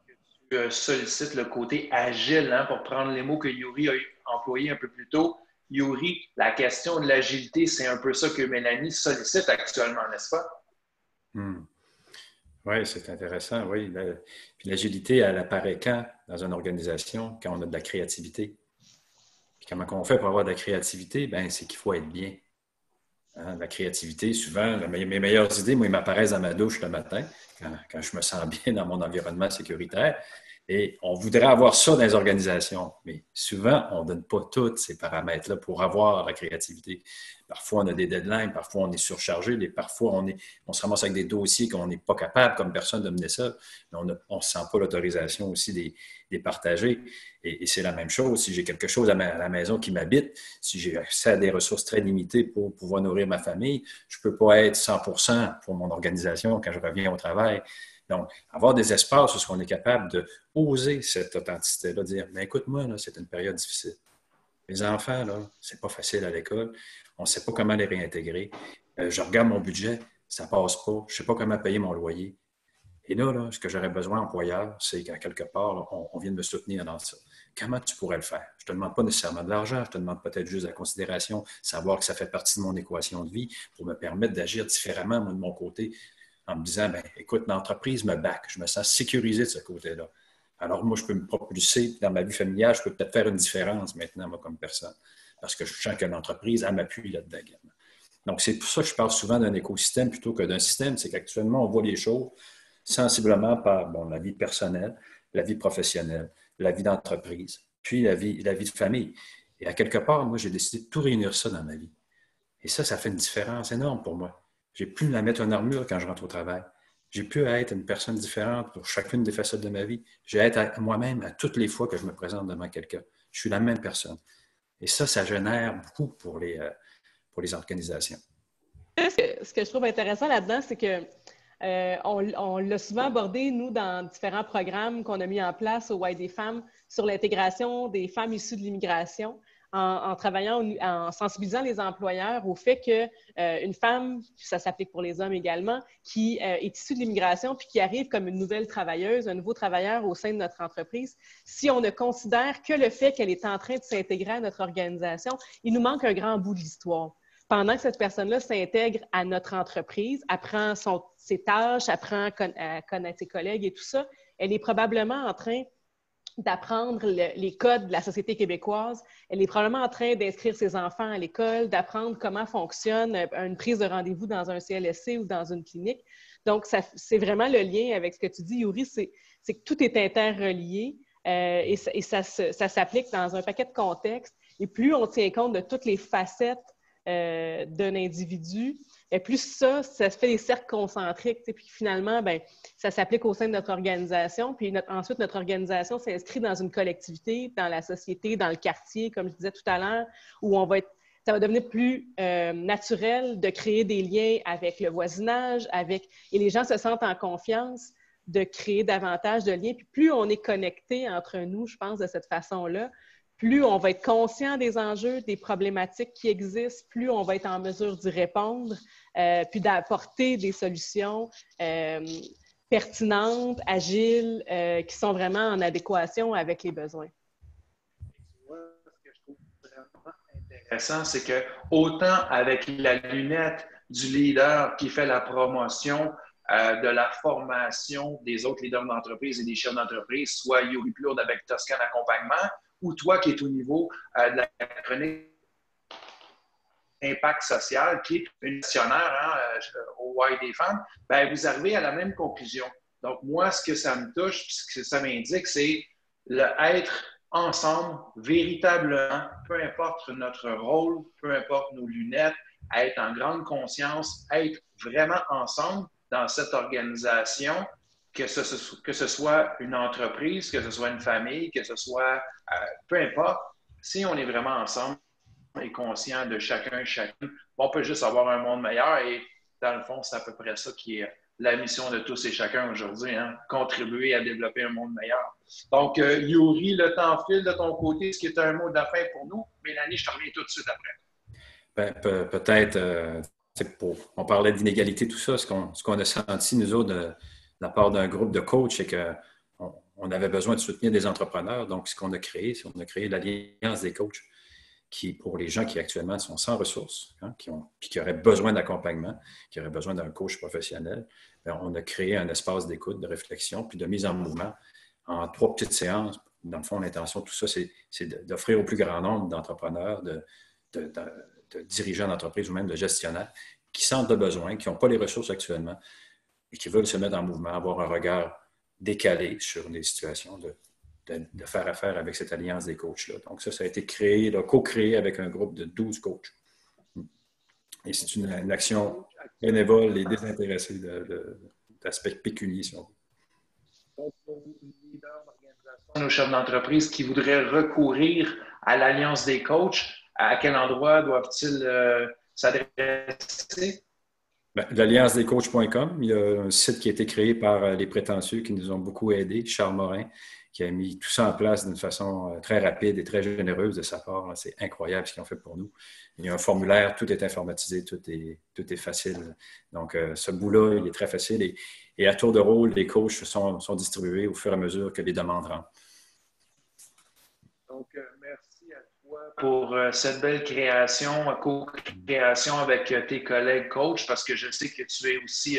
que tu sollicites le côté agile, hein, pour prendre les mots que Yuri a employés un peu plus tôt. Yuri, la question de l'agilité, c'est un peu ça que Mélanie sollicite actuellement, n'est-ce pas? Oui, c'est intéressant, oui. Puis l'agilité, elle apparaît quand dans une organisation? Quand on a de la créativité. Puis comment on fait pour avoir de la créativité? Bien, c'est qu'il faut être bien. Hein? La créativité, souvent, mes meilleures idées, moi, ils m'apparaissent dans ma douche le matin, quand je me sens bien dans mon environnement sécuritaire. Et on voudrait avoir ça dans les organisations, mais souvent, on ne donne pas tous ces paramètres-là pour avoir la créativité. Parfois, on a des deadlines, parfois, on est surchargé, parfois, on se ramasse avec des dossiers qu'on n'est pas capable, comme personne, de mener ça, mais on ne sent pas l'autorisation aussi des partager. Et c'est la même chose. Si j'ai quelque chose à la maison qui m'habite, si j'ai accès à des ressources très limitées pour pouvoir nourrir ma famille, je ne peux pas être 100% pour mon organisation quand je reviens au travail. Donc, avoir des espaces où on est capable de oser cette authenticité-là, dire, mais écoute-moi, là, c'est une période difficile. Les enfants, là, c'est pas facile à l'école. On ne sait pas comment les réintégrer. Je regarde mon budget, ça passe pas. Je ne sais pas comment payer mon loyer. Et là, ce que j'aurais besoin, employeur, c'est qu'à quelque part, là, on vienne me soutenir dans ça. Comment tu pourrais le faire? Je ne te demande pas nécessairement de l'argent, je te demande peut-être juste la considération, savoir que ça fait partie de mon équation de vie pour me permettre d'agir différemment, moi, de mon côté, en me disant, bien, écoute, l'entreprise me back, je me sens sécurisé de ce côté-là. Alors, moi, je peux me propulser dans ma vie familiale, je peux peut-être faire une différence maintenant, moi, comme personne, parce que je sens que l'entreprise, elle m'appuie là-dedans également. Donc, c'est pour ça que je parle souvent d'un écosystème plutôt que d'un système, c'est qu'actuellement, on voit les choses sensiblement par la vie personnelle, la vie professionnelle, la vie d'entreprise, puis la vie de famille. Et à quelque part, moi, j'ai décidé de tout réunir ça dans ma vie. Et ça fait une différence énorme pour moi. J'ai plus à mettre une armure quand je rentre au travail. J'ai plus à être une personne différente pour chacune des facettes de ma vie. J'ai à être moi-même à toutes les fois que je me présente devant quelqu'un. Je suis la même personne. Et ça génère beaucoup pour les organisations. Ce que je trouve intéressant là-dedans, c'est que on l'a souvent abordé, nous, dans différents programmes qu'on a mis en place au Y des femmes sur l'intégration des femmes issues de l'immigration, en travaillant, en sensibilisant les employeurs au fait qu'une femme, ça s'applique pour les hommes également, qui est issue de l'immigration puis qui arrive comme une nouvelle travailleuse, un nouveau travailleur au sein de notre entreprise, si on ne considère que le fait qu'elle est en train de s'intégrer à notre organisation, il nous manque un grand bout de l'histoire. Pendant que cette personne-là s'intègre à notre entreprise, apprend ses tâches, apprend à connaître ses collègues et tout ça, elle est probablement en train d'apprendre les codes de la société québécoise. Elle est probablement en train d'inscrire ses enfants à l'école, d'apprendre comment fonctionne une prise de rendez-vous dans un CLSC ou dans une clinique. Donc, c'est vraiment le lien avec ce que tu dis, Yuri, c'est que tout est interrelié et ça s'applique dans un paquet de contextes. Et plus on tient compte de toutes les facettes d'un individu, et plus ça se fait des cercles concentriques, puis finalement, ben, ça s'applique au sein de notre organisation, puis ensuite, notre organisation s'inscrit dans une collectivité, dans la société, dans le quartier, comme je disais tout à l'heure, où ça va devenir plus naturel de créer des liens avec le voisinage, et les gens se sentent en confiance de créer davantage de liens, puis plus on est connecté entre nous, je pense, de cette façon-là, plus on va être conscient des enjeux, des problématiques qui existent, plus on va être en mesure d'y répondre, puis d'apporter des solutions pertinentes, agiles, qui sont vraiment en adéquation avec les besoins. Ce que je trouve vraiment intéressant, c'est que autant avec la lunette du leader qui fait la promotion de la formation des autres leaders d'entreprise et des chefs d'entreprise, soit Yuri Plourde avec Toscan Accompagnement, ou toi qui es au niveau de la chronique impact social, qui est une gestionnaire au Y des femmes, ben, vous arrivez à la même conclusion. Donc, moi, ce que ça me touche, ce que ça m'indique, c'est être ensemble, véritablement, peu importe notre rôle, peu importe nos lunettes, être en grande conscience, être vraiment ensemble dans cette organisation, que ce soit une entreprise, que ce soit une famille, que ce soit peu importe, si on est vraiment ensemble et conscient de chacune, on peut juste avoir un monde meilleur et dans le fond, c'est à peu près ça qui est la mission de tous et chacun aujourd'hui, hein, contribuer à développer un monde meilleur. Donc, Yuri, le temps file de ton côté, ce qui est un mot de la fin pour nous. Mélanie, je te reviens tout de suite après. Peut-être, on parlait d'inégalité, tout ça, ce qu'on a senti, nous autres, de la part d'un groupe de coachs, c'est qu'on avait besoin de soutenir des entrepreneurs. Donc, ce qu'on a créé, c'est qu'on a créé l'Alliance des coachs, qui, pour les gens qui actuellement sont sans ressources, hein, qui auraient besoin d'accompagnement, qui auraient besoin d'un coach professionnel, bien, on a créé un espace d'écoute, de réflexion, puis de mise en mouvement en 3 petites séances dans le fond, l'intention de tout ça, c'est d'offrir au plus grand nombre d'entrepreneurs, de dirigeants d'entreprise ou même de gestionnaires qui sentent le besoin, qui n'ont pas les ressources actuellement et qui veulent se mettre en mouvement, avoir un regard décalé sur les situations, de faire affaire avec cette alliance des coachs-là. Donc ça a été créé, co-créé avec un groupe de 12 coachs. Et c'est une action bénévole et désintéressée d'aspect pécunier, si on veut. Donc, nos leaders d'organisation, nos chefs d'entreprise qui voudraient recourir à l'Alliance des coachs, à quel endroit doivent-ils s'adresser? L'alliance-des-coachs.com, il y a un site qui a été créé par les prétentieux qui nous ont beaucoup aidés, Charles Morin, qui a mis tout ça en place d'une façon très rapide et très généreuse de sa part. C'est incroyable ce qu'ils ont fait pour nous. Il y a un formulaire, tout est informatisé, tout est facile. Donc, ce bout-là, il est très facile. Et à tour de rôle, les coachs sont distribués au fur et à mesure que les demandes rentrent. Donc, merci à toi pour cette belle création, co-création avec tes collègues coachs, parce que je sais que tu es aussi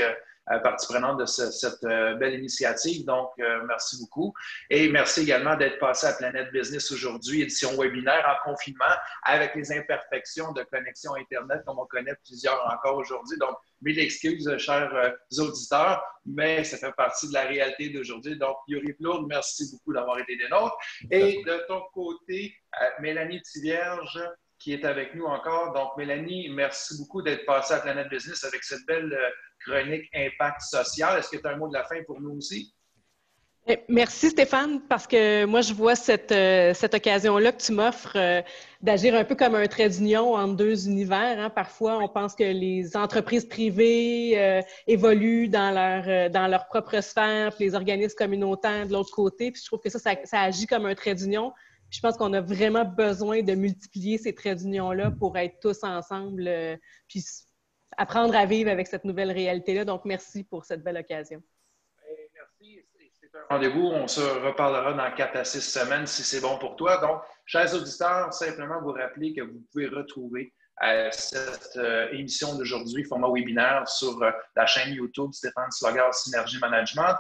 partie prenante de cette belle initiative. Donc, merci beaucoup. Et merci également d'être passé à Planète Business aujourd'hui, édition webinaire en confinement, avec les imperfections de connexion Internet, comme on connaît plusieurs encore aujourd'hui. Donc, mille excuses, chers auditeurs, mais ça fait partie de la réalité d'aujourd'hui. Donc, Yuri Plourde, merci beaucoup d'avoir été des nôtres. Et de ton côté, Mélanie Thivierge, qui est avec nous encore. Donc, Mélanie, merci beaucoup d'être passée à Planète Business avec cette belle chronique Impact social. Est-ce que tu as un mot de la fin pour nous aussi? Merci Stéphane, parce que moi je vois cette occasion-là que tu m'offres d'agir un peu comme un trait d'union entre deux univers. Hein. Parfois, on pense que les entreprises privées évoluent dans leur propre sphère, puis les organismes communautaires de l'autre côté. Puis je trouve que ça agit comme un trait d'union. Puis je pense qu'on a vraiment besoin de multiplier ces traits d'union-là pour être tous ensemble, puis apprendre à vivre avec cette nouvelle réalité-là. Donc, merci pour cette belle occasion. Merci. C'est un rendez-vous. On se reparlera dans 4 à 6 semaines si c'est bon pour toi. Donc, chers auditeurs, simplement vous rappeler que vous pouvez retrouver cette émission d'aujourd'hui, format webinaire, sur la chaîne YouTube Stéphane Slogard Synergie Management.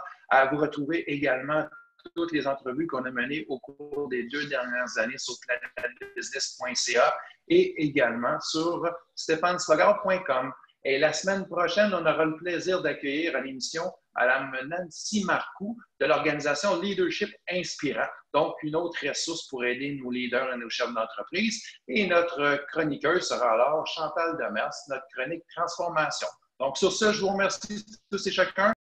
Vous retrouvez également toutes les entrevues qu'on a menées au cours des 2 dernières années sur planetbusiness.ca et également sur stéphaneslogard.com. Et la semaine prochaine, on aura le plaisir d'accueillir à l'émission Mme Nancy Marcoux de l'organisation Leadership Inspirant, donc une autre ressource pour aider nos leaders et nos chefs d'entreprise. Et notre chroniqueuse sera alors Chantal Demers, notre chronique Transformation. Donc sur ce, je vous remercie tous et chacun.